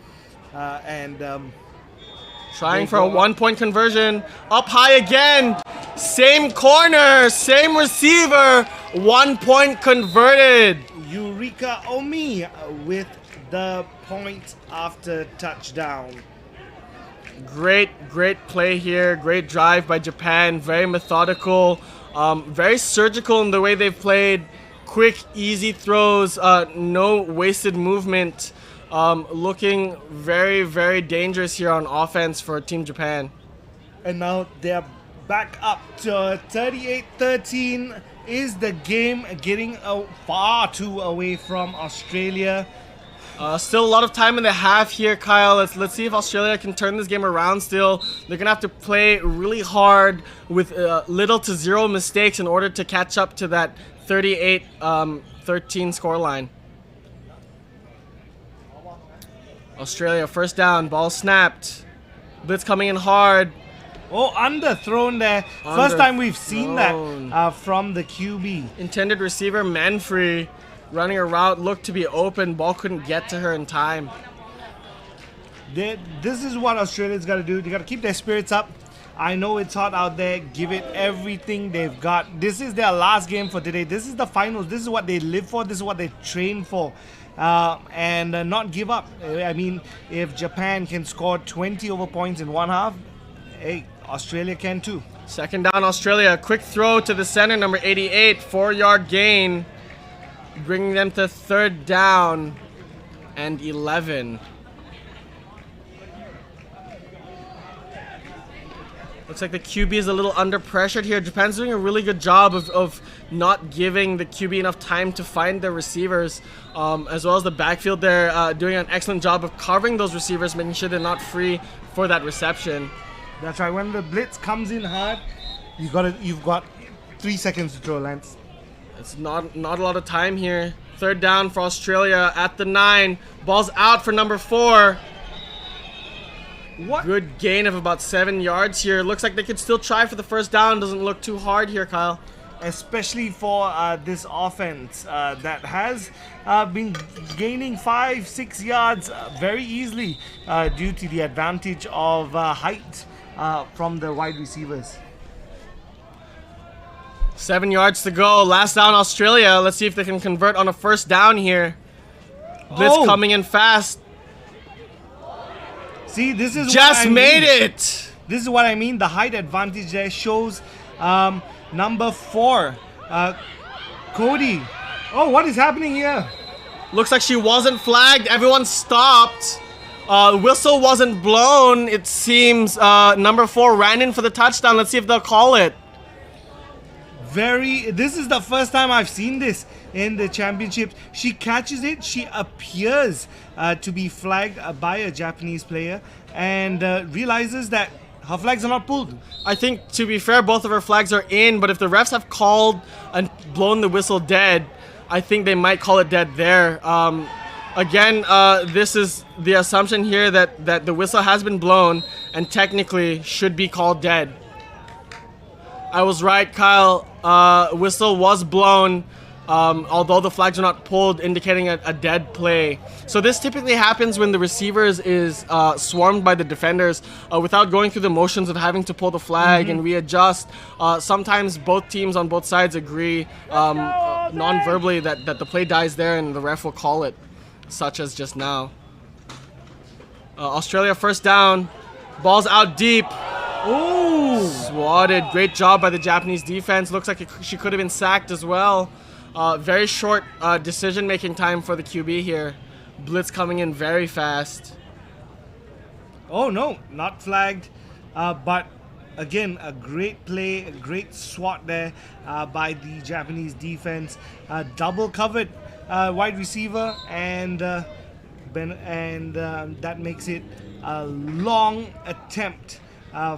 Trying for a 1-point conversion. Up high again. Same corner, same receiver. 1 point converted. Eureka Omi with the point after touchdown. Great play here. Great drive by Japan. Very methodical. Very surgical in the way they've played. Quick, easy throws. No wasted movement. Looking very, very dangerous here on offense for Team Japan. And now they're back up to 38-13. Is the game getting far too away from Australia? Still a lot of time in the half here, Kyle. Let's see if Australia can turn this game around still. They're going to have to play really hard with little to zero mistakes in order to catch up to that 38-13 scoreline. Australia, first down, ball snapped. Blitz coming in hard. Oh, underthrown there. First time we've seen that from the QB. Intended receiver, Manfree, running a route, looked to be open. Ball couldn't get to her in time. This is what Australia's got to do. They got to keep their spirits up. I know it's hot out there. Give it everything they've got. This is their last game for today. This is the finals. This is what they live for. This is what they train for. And not give up. I mean, if Japan can score 20 over points in one half, hey, Australia can too. Second down, Australia. Quick throw to the center, number 88. 4-yard gain, bringing them to third down and 11. Looks like the QB is a little under pressure here. Japan's doing a really good job of not giving the QB enough time to find the receivers, as well as the backfield. They're doing an excellent job of covering those receivers, making sure they're not free for that reception. That's right. When the blitz comes in hard, you've got 3 seconds to throw, Lance. It's not a lot of time here. Third down for Australia at the 9. Ball's out for number 4. What? Good gain of about 7 yards here. Looks like they could still try for the first down. Doesn't look too hard here, Kyle. Especially for this offense that has been gaining 5-6 yards very easily due to the advantage of height from the wide receivers. 7 yards to go. Last down, Australia. Let's see if they can convert on a first down here. Blitz coming in fast. See, this is Just what I made mean. it. This is what I mean. The height advantage there shows number 4, Cody. Oh, what is happening here? Looks like she wasn't flagged. Everyone stopped. Whistle wasn't blown. It seems number 4 ran in for the touchdown. Let's see if they'll call it. This is the first time I've seen this in the championships. She catches it. She appears to be flagged by a Japanese player and realizes that her flags are not pulled. I think, to be fair, both of her flags are in, but if the refs have called and blown the whistle dead, I think they might call it dead there. Again, this is the assumption here that the whistle has been blown and technically should be called dead. I was right, Kyle. Whistle was blown, although the flags are not pulled, indicating a dead play. So this typically happens when the receivers is swarmed by the defenders without going through the motions of having to pull the flag and readjust. Sometimes both teams on both sides agree non-verbally that the play dies there and the ref will call it, such as just now. Australia first down. Ball's out deep. Ooh! Swatted. Great job by the Japanese defense. Looks like she could have been sacked as well. Very short decision-making time for the QB here. Blitz coming in very fast. Oh no, not flagged. But again, a great play, a great swat there by the Japanese defense. Double covered wide receiver and that makes it a long attempt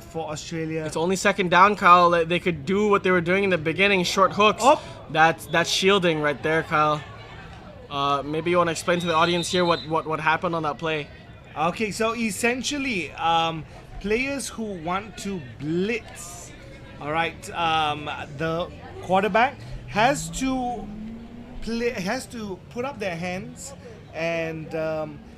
for Australia. It's only second down, Kyle. They could do what they were doing in the beginning, short hooks. Oh. That's shielding right there, Kyle. Maybe you want to explain to the audience here what happened on that play. Okay, so essentially, players who want to blitz, all right, the quarterback has to put up their hands and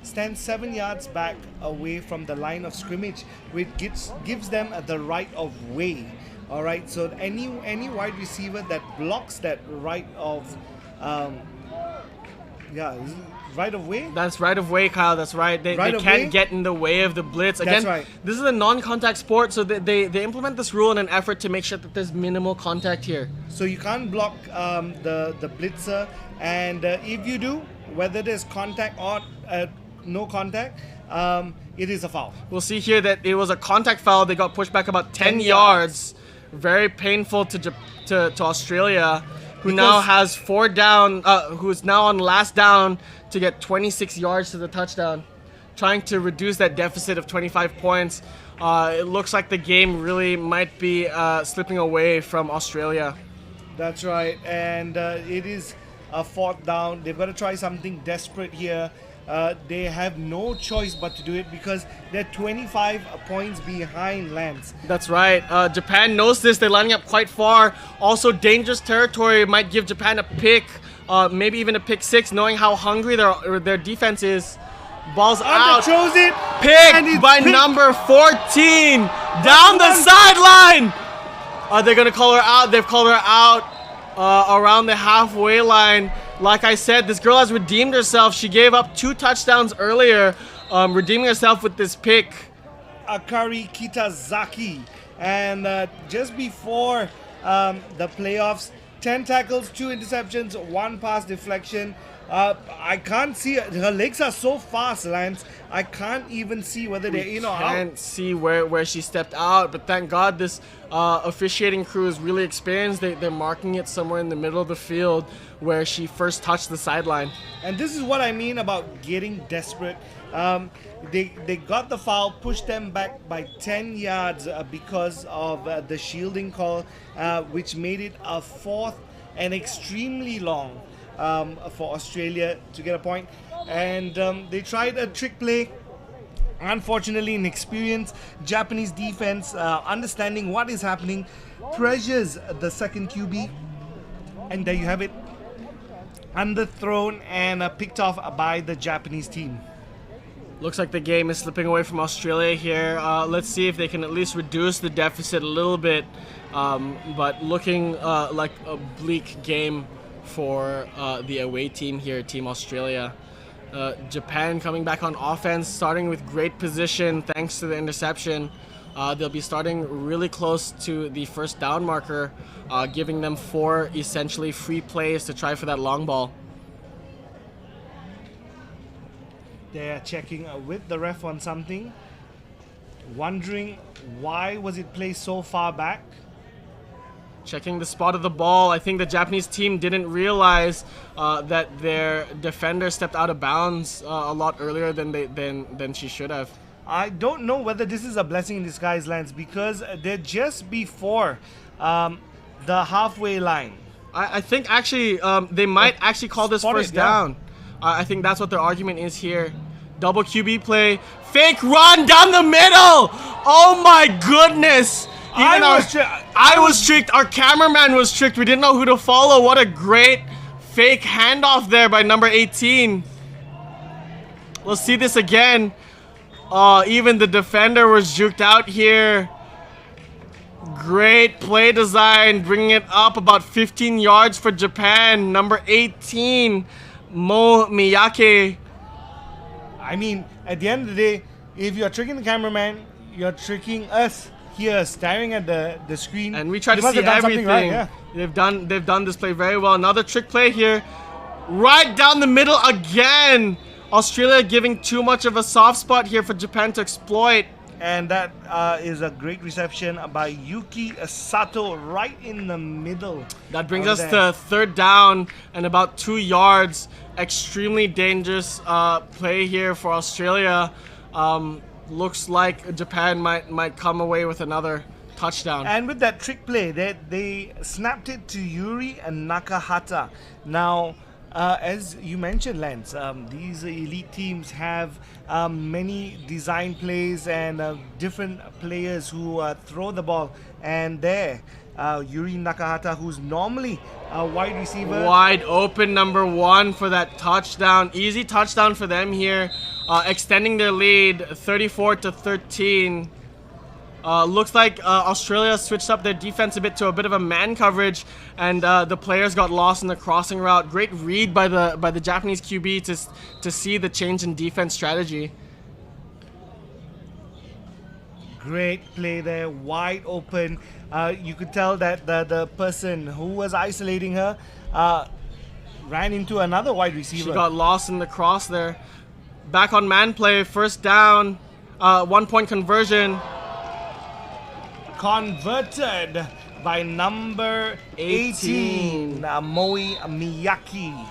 stand 7 yards back away from the line of scrimmage, which gives them the right of way. All right, so any wide receiver that blocks that right of right of way. That's right of way, Kyle. That's right. They can't get in the way of the blitz. Again, That's right. This is a non-contact sport, so they implement this rule in an effort to make sure that there's minimal contact here. So you can't block the blitzer, and if you do, whether there's contact or no contact, it is a foul. We'll see here that it was a contact foul. They got pushed back about 10 yards. Very painful to Australia, who now has 4 down, who's now on last down to get 26 yards to the touchdown, trying to reduce that deficit of 25 points. It looks like the game really might be slipping away from Australia. That's right, and it is a 4th down. They've got to try something desperate here. They have no choice but to do it because they're 25 points behind Lance. That's right. Japan knows this. They're lining up quite far. Also, dangerous territory might give Japan a pick, maybe even a pick 6, knowing how hungry their defense is. Ball's out. Throws it. Picked by number 14 down the sideline. Are they going to call her out? They've called her out around the halfway line. Like I said, this girl has redeemed herself. She gave up 2 touchdowns earlier, redeeming herself with this pick. Akari Kitazaki. And just before the playoffs, 10 tackles, 2 interceptions, 1 pass deflection. I can't see it. Her legs are so fast, Lance. I can't even see whether they're in or out. Can't see where she stepped out, but thank God this officiating crew is really experienced. They're marking it somewhere in the middle of the field where she first touched the sideline. And this is what I mean about getting desperate. They got the foul, pushed them back by 10 yards because of the shielding call, which made it a 4th and extremely long for Australia to get a point. And they tried a trick play Unfortunately, inexperienced Japanese defense, understanding what is happening, pressures the second QB, and there you have it, underthrown and picked off by the Japanese team. Looks like the game is slipping away from Australia here. Let's see if they can at least reduce the deficit a little bit, but looking like a bleak game for the away team here, Team Australia. Japan coming back on offense, starting with great position thanks to the interception. They'll be starting really close to the first down marker, giving them 4 essentially free plays to try for that long ball. They're checking with the ref on something, wondering why was it placed so far back. Checking the spot of the ball. I think the Japanese team didn't realize that their defender stepped out of bounds a lot earlier than she should have. I don't know whether this is a blessing in disguise, Lance, because they're just before the halfway line. I think actually they might actually call this first down. I think that's what their argument is here. Double QB play. Fake run down the middle. Oh my goodness. I was tricked. Our cameraman was tricked. We didn't know who to follow. What a great fake handoff there by number 18. Let's see this again. Even the defender was juked out here. Great play design, bringing it up about 15 yards for Japan. Number 18, Mo Miyake. I mean, at the end of the day, if you're tricking the cameraman, you're tricking us here, staring at the screen. And we try to see everything. Right, yeah. They've done this play very well. Another trick play here, right down the middle again. Australia giving too much of a soft spot here for Japan to exploit. And that is a great reception by Yuki Sato right in the middle. That brings us to third down and about 2 yards. Extremely dangerous play here for Australia. Looks like Japan might come away with another touchdown. And with that trick play, they snapped it to Yuri and Nakahata. Now, as you mentioned, Lance, these elite teams have many design plays and different players who throw the ball. And there, Yuri Nakahata, who's normally a wide receiver. Wide open, number 1 for that touchdown. Easy touchdown for them here. Extending their lead 34-13. Looks like Australia switched up their defense a bit to a bit of a man coverage, and the players got lost in the crossing route. Great read by the Japanese QB to see the change in defense strategy. Great play there, wide open. You could tell that the person who was isolating her ran into another wide receiver. She got lost in the cross there. Back on man play, first down, 1-point conversion. Converted by number 18, Moi Miyake.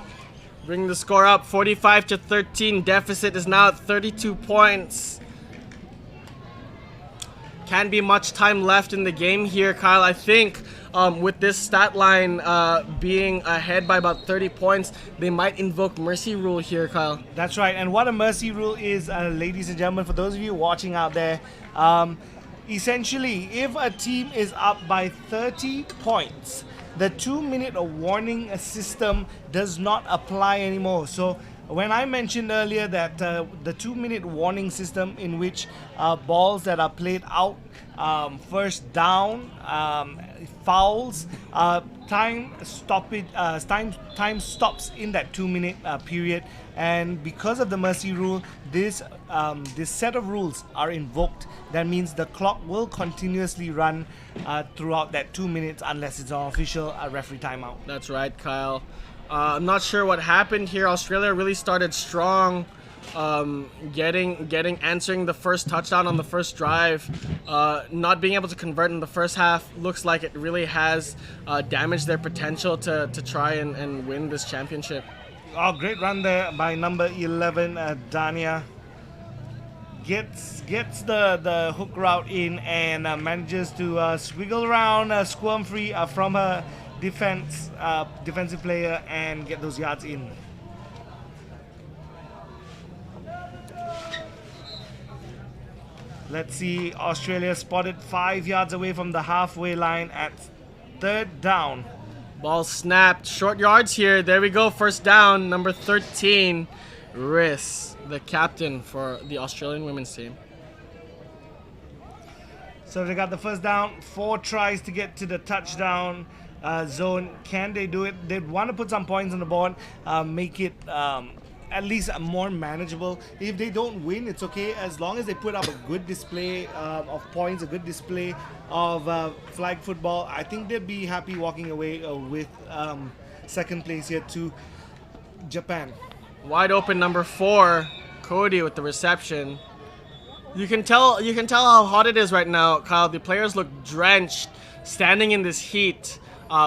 Bring the score up, 45-13. Deficit is now at 32 points. Can't be much time left in the game here, Kyle. I think with this stat line being ahead by about 30 points, they might invoke mercy rule here, Kyle. That's right. And what a mercy rule is, ladies and gentlemen, for those of you watching out there, essentially, if a team is up by 30 points, the 2-minute warning system does not apply anymore. So when I mentioned earlier that the 2-minute warning system in which balls that are played out, first down, fouls, time stops in that 2-minute period, and because of the mercy rule, this set of rules are invoked. That means the clock will continuously run throughout that 2 minutes unless it's an official referee timeout. That's right, Kyle. I'm not sure what happened here. Australia really started strong, answering the first touchdown on the first drive. Not being able to convert in the first half looks like it really has damaged their potential to try and win this championship. Oh, great run there by number 11, Dania. Gets the hook route in and manages to swiggle around, squirm free from her defensive player and get those yards in. Let's see, Australia spotted 5 yards away from the halfway line at 3rd down. Ball snapped. Short yards here. There we go. First down. Number 13, Riss, the captain for the Australian women's team. So they got the first down. 4 tries to get to the touchdown zone. Can they do it? They want to put some points on the board, make it at least more manageable. If they don't win, it's okay, as long as they put up a good display of points, a good display of flag football. I think they'd be happy walking away with second place here to Japan. Wide open number 4, Cody with the reception. You can tell how hot it is right now, Kyle. The players look drenched, standing in this heat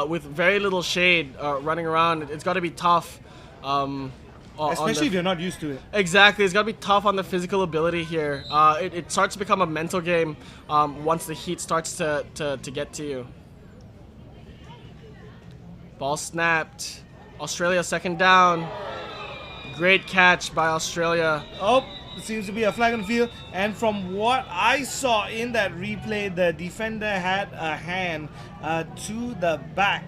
with very little shade, running around. It's got to be tough. Especially if you're not used to it. Exactly. It's got to be tough on the physical ability here. It starts to become a mental game once the heat starts to get to you. Ball snapped. Australia second down. Great catch by Australia. Oh, seems to be a flag on the field. And from what I saw in that replay, the defender had a hand to the back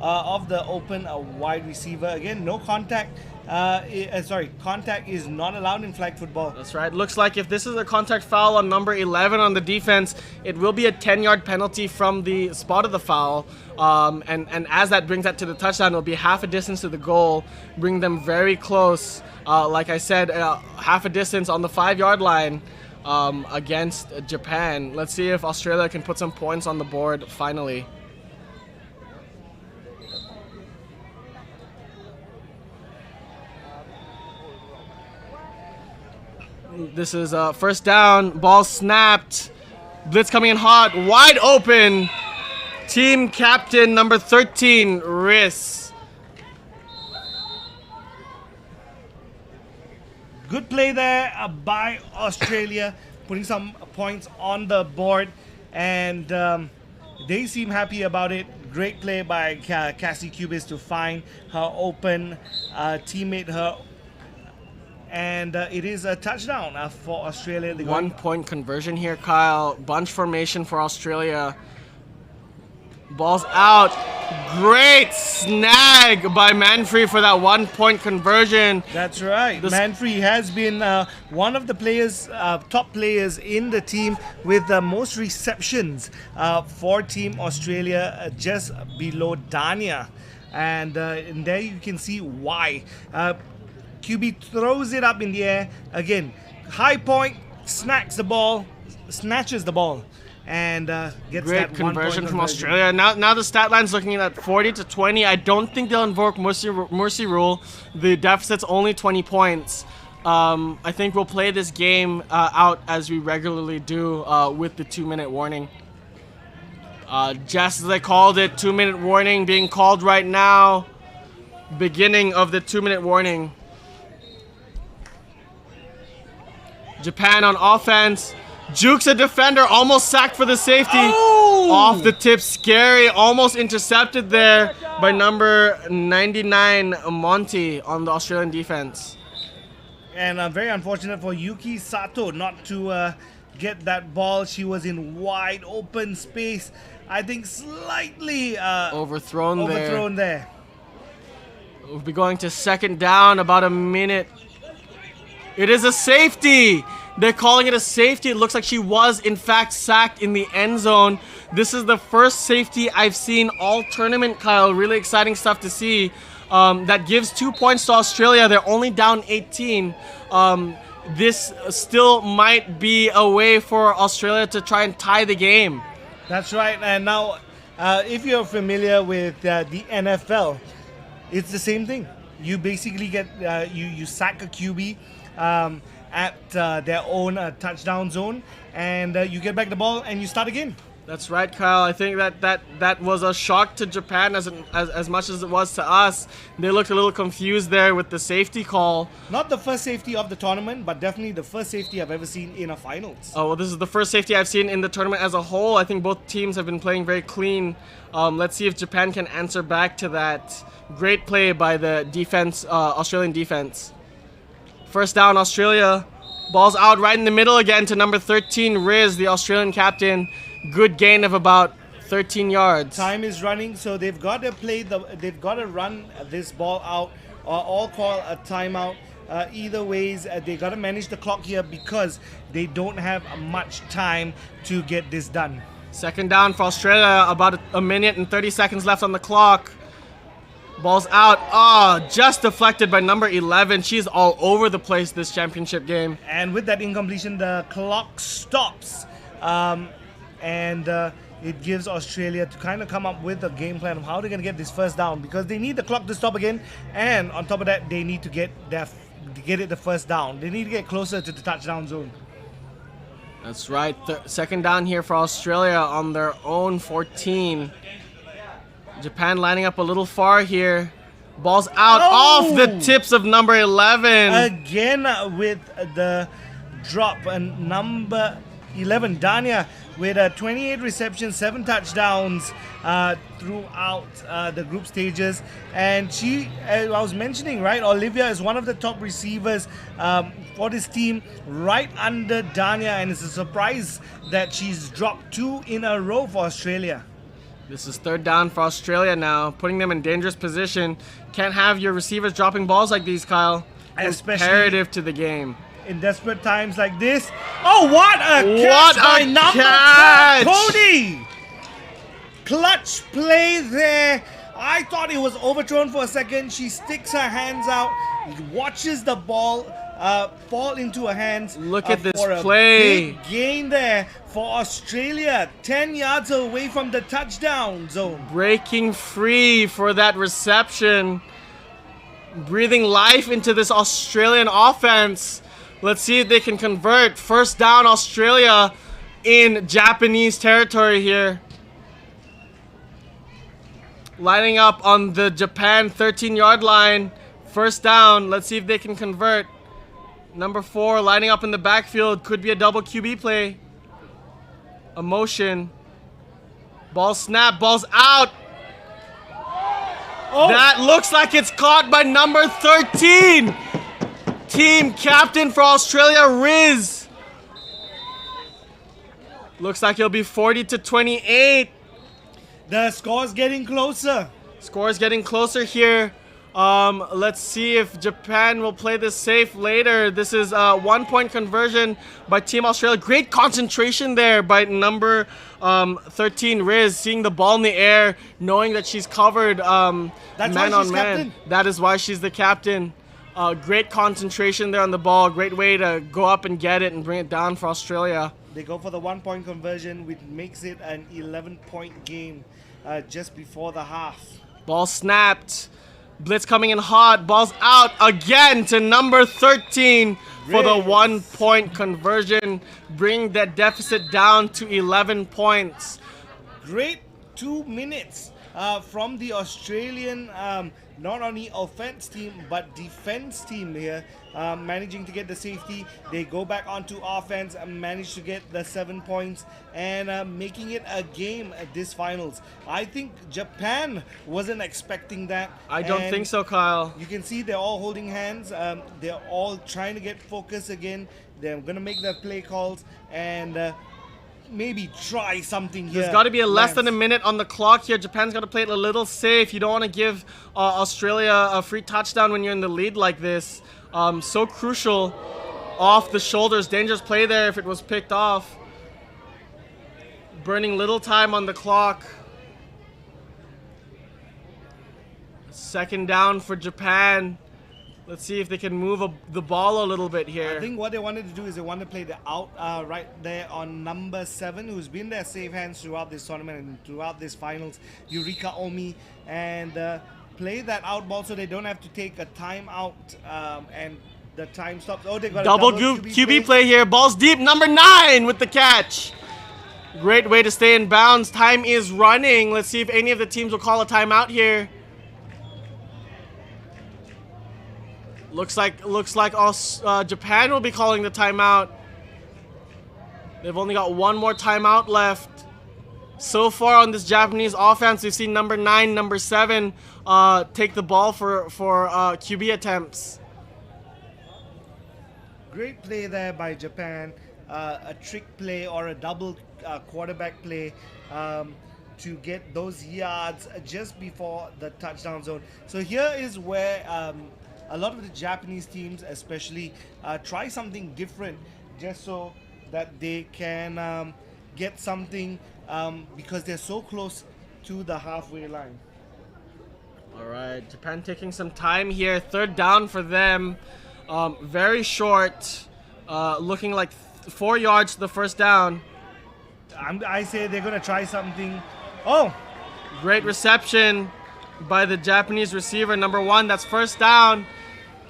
of the open wide receiver. Again, no contact. Contact is not allowed in flag football. That's right. Looks like if this is a contact foul on number 11 on the defense, it will be a 10-yard penalty from the spot of the foul. And as that brings that to the touchdown, it'll be half a distance to the goal, bring them very close. Like I said, half a distance on the 5-yard line against Japan. Let's see if Australia can put some points on the board finally. This is first down. Ball snapped. Blitz coming in hot. Wide open. Team captain number 13, Riss. Good play there by Australia, putting some points on the board, and they seem happy about it. Great play by Cassie Cubis to find her open teammate, her. And it is a touchdown for Australia. 1 point conversion here, Kyle. Bunch formation for Australia. Ball's out. Great snag by Manfree for that 1 point conversion. That's right. Manfree has been one of the players, top players in the team with the most receptions for Team Australia, just below Dania. And there you can see why. QB throws it up in the air. Again, high point, snatches the ball, and gets great that conversion from Australia. Now the stat line's looking at 40-20. I don't think they'll invoke mercy rule. The deficit's only 20 points. I think we'll play this game out as we regularly do with the 2-minute warning. Just as I called it, 2-minute warning being called right now. Beginning of the 2-minute warning. Japan on offense. Jukes a defender, almost sacked for the safety. Oh! Off the tip, scary. Almost intercepted there by number 99, Monty, on the Australian defense. And very unfortunate for Yuki Sato not to get that ball. She was in wide open space. I think slightly overthrown there. We'll be going to second down, about a minute. It is a safety. They're calling it a safety. It looks like she was, in fact, sacked in the end zone. This is the first safety I've seen all tournament, Kyle. Really exciting stuff to see. That gives 2 points to Australia. They're only down 18. This still might be a way for Australia to try and tie the game. That's right. And now, if you're familiar with the NFL, it's the same thing. You basically get you sack a QB at their own touchdown zone, and you get back the ball and you start again. That's right, Kyle. I think that was a shock to Japan as much as it was to us. They looked a little confused there with the safety call. Not the first safety of the tournament, but definitely the first safety I've ever seen in a finals. Oh, well, this is the first safety I've seen in the tournament as a whole. I think both teams have been playing very clean. Let's see if Japan can answer back to that. Great play by the defense, Australian defense. First down, Australia. Ball's out right in the middle again to number 13, Riz, the Australian captain. Good gain of about 13 yards. Time is running, so they've got to run this ball out or call a timeout. Either ways, they got to manage the clock here because they don't have much time to get this done. Second down for Australia, about a minute and 30 seconds left on the clock. Ball's out. Just deflected by number 11. She's all over the place this championship game. And with that incompletion, the clock stops. It gives Australia to kind of come up with a game plan of how they're going to get this first down, because they need the clock to stop again. And on top of that, they need to get it the first down. They need to get closer to the touchdown zone. That's right. Second down here for Australia on their own 14. Japan lining up a little far here. Ball's out off the tips of number 11. Again with the drop. And number 11, Dania, with 28 receptions, 7 touchdowns throughout the group stages. And she, as I was mentioning, right, Olivia is one of the top receivers for this team, right under Dania. And it's a surprise that she's dropped 2 in a row for Australia. This is third down for Australia now, putting them in dangerous position. Can't have your receivers dropping balls like these, Kyle. Especially imperative to the game. In desperate times like this. Oh, what a catch by number 4, Cody! Clutch play there. I thought it was overthrown for a second. She sticks her hands out, watches the ball fall into her hands. Look at this for a play. Big gain there for Australia. 10 yards away from the touchdown zone. Breaking free for that reception. Breathing life into this Australian offense. Let's see if they can convert. First down, Australia in Japanese territory here. Lining up on the Japan 13-yard line. First down. Let's see if they can convert. Number 4 lining up in the backfield. Could be a double QB play. A motion. Ball snap. Ball's out. That looks like it's caught by number 13. Team captain for Australia, Riz. Looks like it'll be 40-28. The score's getting closer. Score's getting closer here. Let's see if Japan will play this safe later. This is a 1-point conversion by Team Australia. Great concentration there by number 13, Riz, seeing the ball in the air, knowing that she's covered That's man why on she's man. captain. That is why she's the captain. Great concentration there on the ball. Great way to go up and get it and bring it down for Australia. They go for the 1-point conversion, which makes it an 11-point game just before the half. Ball snapped. Blitz coming in hot. Ball's out again to number 13 for the 1-point conversion. Bring that deficit down to 11 points. Great 2 minutes from the Australian, not only offense team, but defense team here, managing to get the safety. They go back onto offense and manage to get the 7 points and making it a game at this finals. I think Japan wasn't expecting that. I don't think so, Kyle. You can see they're all holding hands. They're all trying to get focus again. They're going to make their play calls and maybe try something here. There's got to be less than a minute on the clock here. Japan's got to play it a little safe. You don't want to give Australia a free touchdown when you're in the lead like this. So crucial. Off the shoulders. Dangerous play there if it was picked off. Burning little time on the clock. Second down for Japan. Let's see if they can move the ball a little bit here. I think what they wanted to do is they wanted to play the out right there on number 7, who's been their safe hands throughout this tournament and throughout this finals, Eureka Omi, and play that out ball so they don't have to take a timeout and the time stops. Oh, they got double a double QB play here. Ball's deep. Number 9 with the catch. Great way to stay in bounds. Time is running. Let's see if any of the teams will call a timeout here. Looks like Japan will be calling the timeout. They've only got one more timeout left. So far on this Japanese offense, we've seen number 9, number 7 take the ball for QB attempts. Great play there by Japan. A trick play or a double quarterback play to get those yards just before the touchdown zone. So here is where a lot of the Japanese teams especially try something different just so that they can get something because they're so close to the halfway line. All right, Japan taking some time here. Third down for them. Very short, looking like 4 yards to the first down. I say they're going to try something. Oh! Great reception by the Japanese receiver, number 1. That's first down.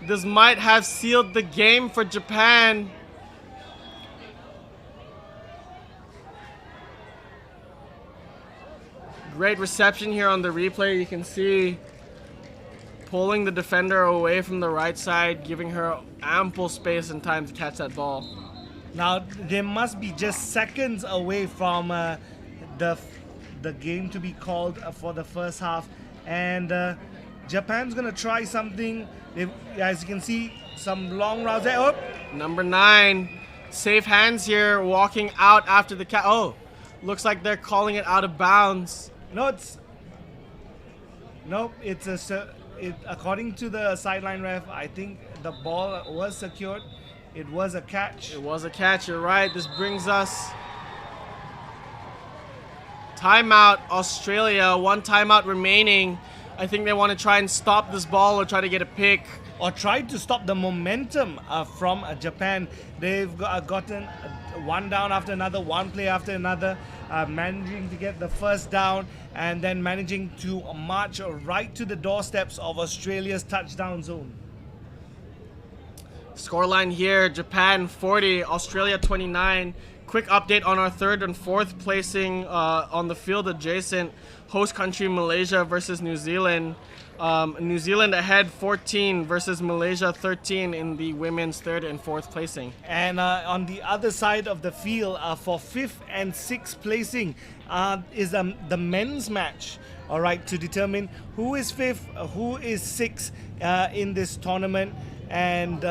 This might have sealed the game for Japan. Great reception here on the replay. You can see pulling the defender away from the right side, giving her ample space and time to catch that ball. Now, they must be just seconds away from the game to be called for the first half. And Japan's going to try something. As you can see, some long routes there. Oh. Number 9, safe hands here, walking out after the catch. Oh, looks like they're calling it out of bounds. According to the sideline ref, I think the ball was secured. It was a catch. It was a catch, you're right. This brings us timeout, Australia. 1 timeout remaining. I think they want to try and stop this ball or try to get a pick. Or try to stop the momentum from Japan. They've gotten one down after another, one play after another, managing to get the first down and then managing to march right to the doorsteps of Australia's touchdown zone. Scoreline here, Japan 40, Australia 29. Quick update on our 3rd and 4th placing on the field adjacent. Host country Malaysia versus New Zealand. New Zealand ahead 14 versus Malaysia 13 in the women's 3rd and 4th placing. And on the other side of the field for 5th and 6th placing is the men's match. All right, to determine who is 5th, who is 6th in this tournament. And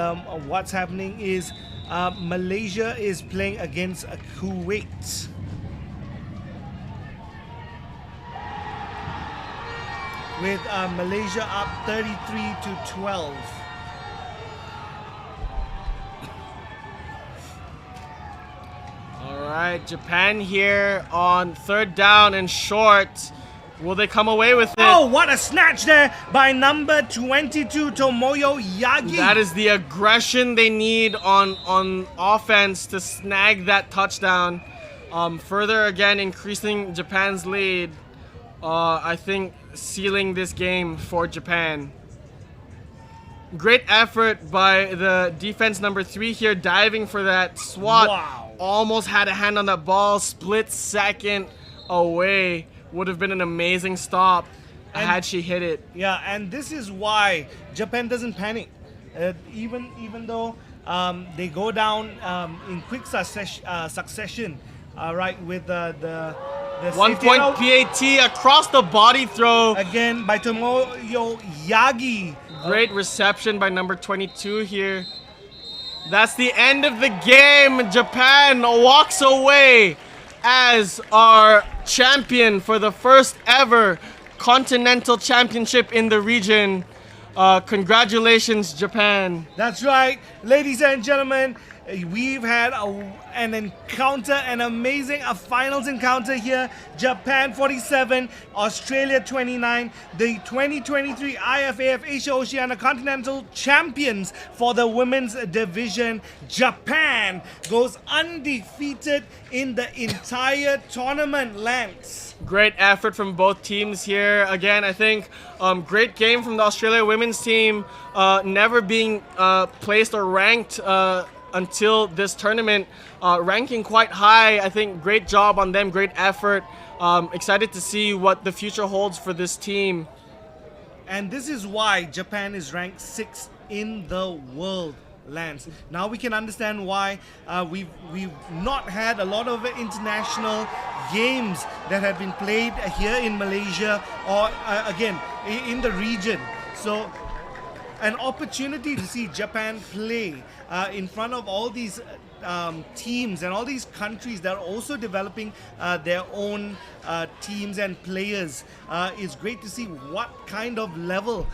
what's happening is Malaysia is playing against Kuwait. With Malaysia up 33-12. All right, Japan here on 3rd down and short. Will they come away with it? Oh, what a snatch there by number 22, Tomoyo Yagi. That is the aggression they need on offense to snag that touchdown. Further, again, increasing Japan's lead. I think sealing this game for Japan. Great effort by the defense number 3 here, diving for that swat. Wow. Almost had a hand on that ball, split second away. Would have been an amazing stop had she hit it. Yeah, and this is why Japan doesn't panic. Even though they go down in quick succession, right, with the 1 point PAT across the body throw. Again by Tomoyo Yagi. Great reception by number 22 here. That's the end of the game. Japan walks away as our champion for the first ever Continental Championship in the region. Congratulations, Japan. That's right, ladies and gentlemen. We've had an encounter, an amazing finals encounter here. Japan 47, Australia 29, the 2023 IFAF Asia Oceania Continental Champions for the women's division. Japan goes undefeated in the entire tournament, Lance. Great effort from both teams here. Again, I think great game from the Australia women's team, never being placed or ranked until this tournament, ranking quite high. I think great job on them, great effort. Excited to see what the future holds for this team. And this is why Japan is ranked 6th in the world, Lance. Now we can understand why we've not had a lot of international games that have been played here in Malaysia or again in the region. So an opportunity to see Japan play in front of all these teams and all these countries that are also developing their own teams and players. It's great to see what kind of level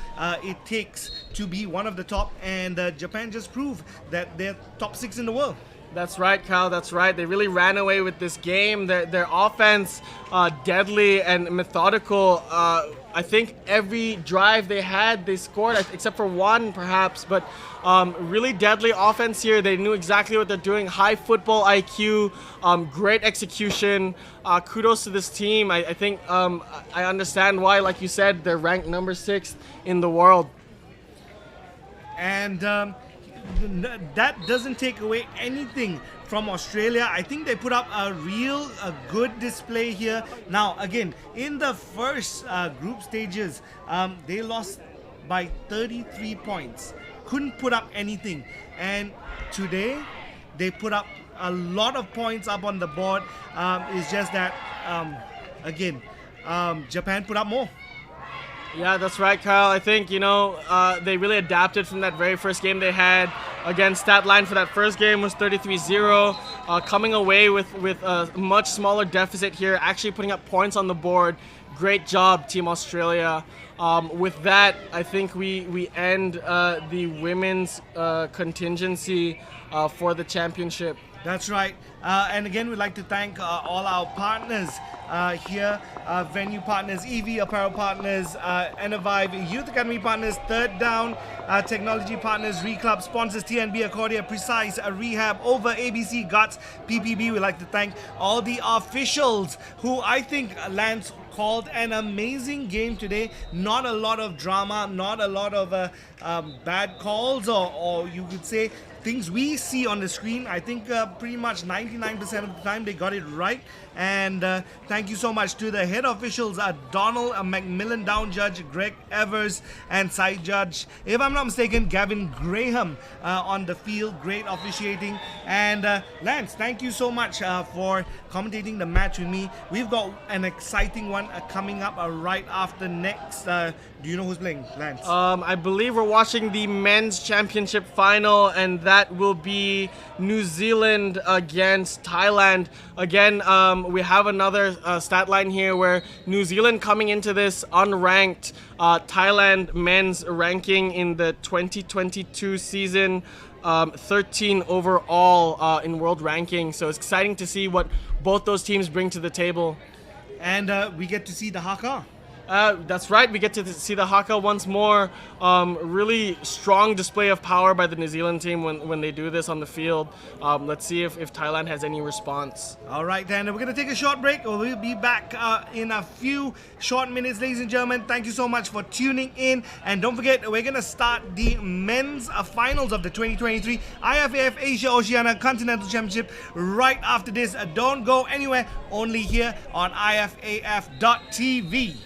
it takes to be one of the top, and Japan just proved that they're top 6 in the world. That's right, Kyle. That's right. They really ran away with this game. Their offense, deadly and methodical. I think every drive they had, they scored, except for one, perhaps. But really deadly offense here. They knew exactly what they're doing. High football IQ, great execution. Kudos to this team. I think I understand why, like you said, they're ranked number 6 in the world. And that doesn't take away anything from Australia. I think they put up a good display here. Now, again, in the first group stages, they lost by 33 points. Couldn't put up anything. And today, they put up a lot of points up on the board. It's just that, again, Japan put up more. Yeah, that's right, Kyle. I think, they really adapted from that very first game they had. Again, stat line for that first game was 33-0. Coming away with a much smaller deficit here, actually putting up points on the board. Great job, Team Australia. With that, I think we end the women's contingency for the championship. That's right. And again, we'd like to thank all our partners here, venue partners, EV Apparel partners, Enavive Youth Academy partners, Third Down Technology partners, Reclub sponsors, TNB, Accordia, Precise, Rehab, Over, ABC, Guts, PPB. We'd like to thank all the officials who I think Lance called an amazing game today. Not a lot of drama, not a lot of bad calls, or you could say things we see on the screen. I think pretty much 99% of the time they got it right. And thank you so much to the head officials, Donald McMillan, down judge Greg Evers, and side judge, if I'm not mistaken, Gavin Graham on the field. Great officiating. And Lance, thank you so much for commentating the match with me. We've got an exciting one coming up right after next. Do you know who's playing, Lance? I believe we're watching the men's championship final, and that will be New Zealand against Thailand. Again, we have another stat line here where New Zealand coming into this unranked. Thailand men's ranking in the 2022 season, 13 overall in world ranking. So it's exciting to see what both those teams bring to the table. And we get to see the haka. That's right, we get to see the haka once more. Really strong display of power by the New Zealand team when they do this on the field. Let's see if Thailand has any response. All right, then we're going to take a short break. We'll be back in a few short minutes, ladies and gentlemen. Thank you so much for tuning in. And don't forget, we're going to start the men's finals of the 2023 IFAF Asia Oceania Continental Championship right after this. Don't go anywhere, only here on IFAF.tv.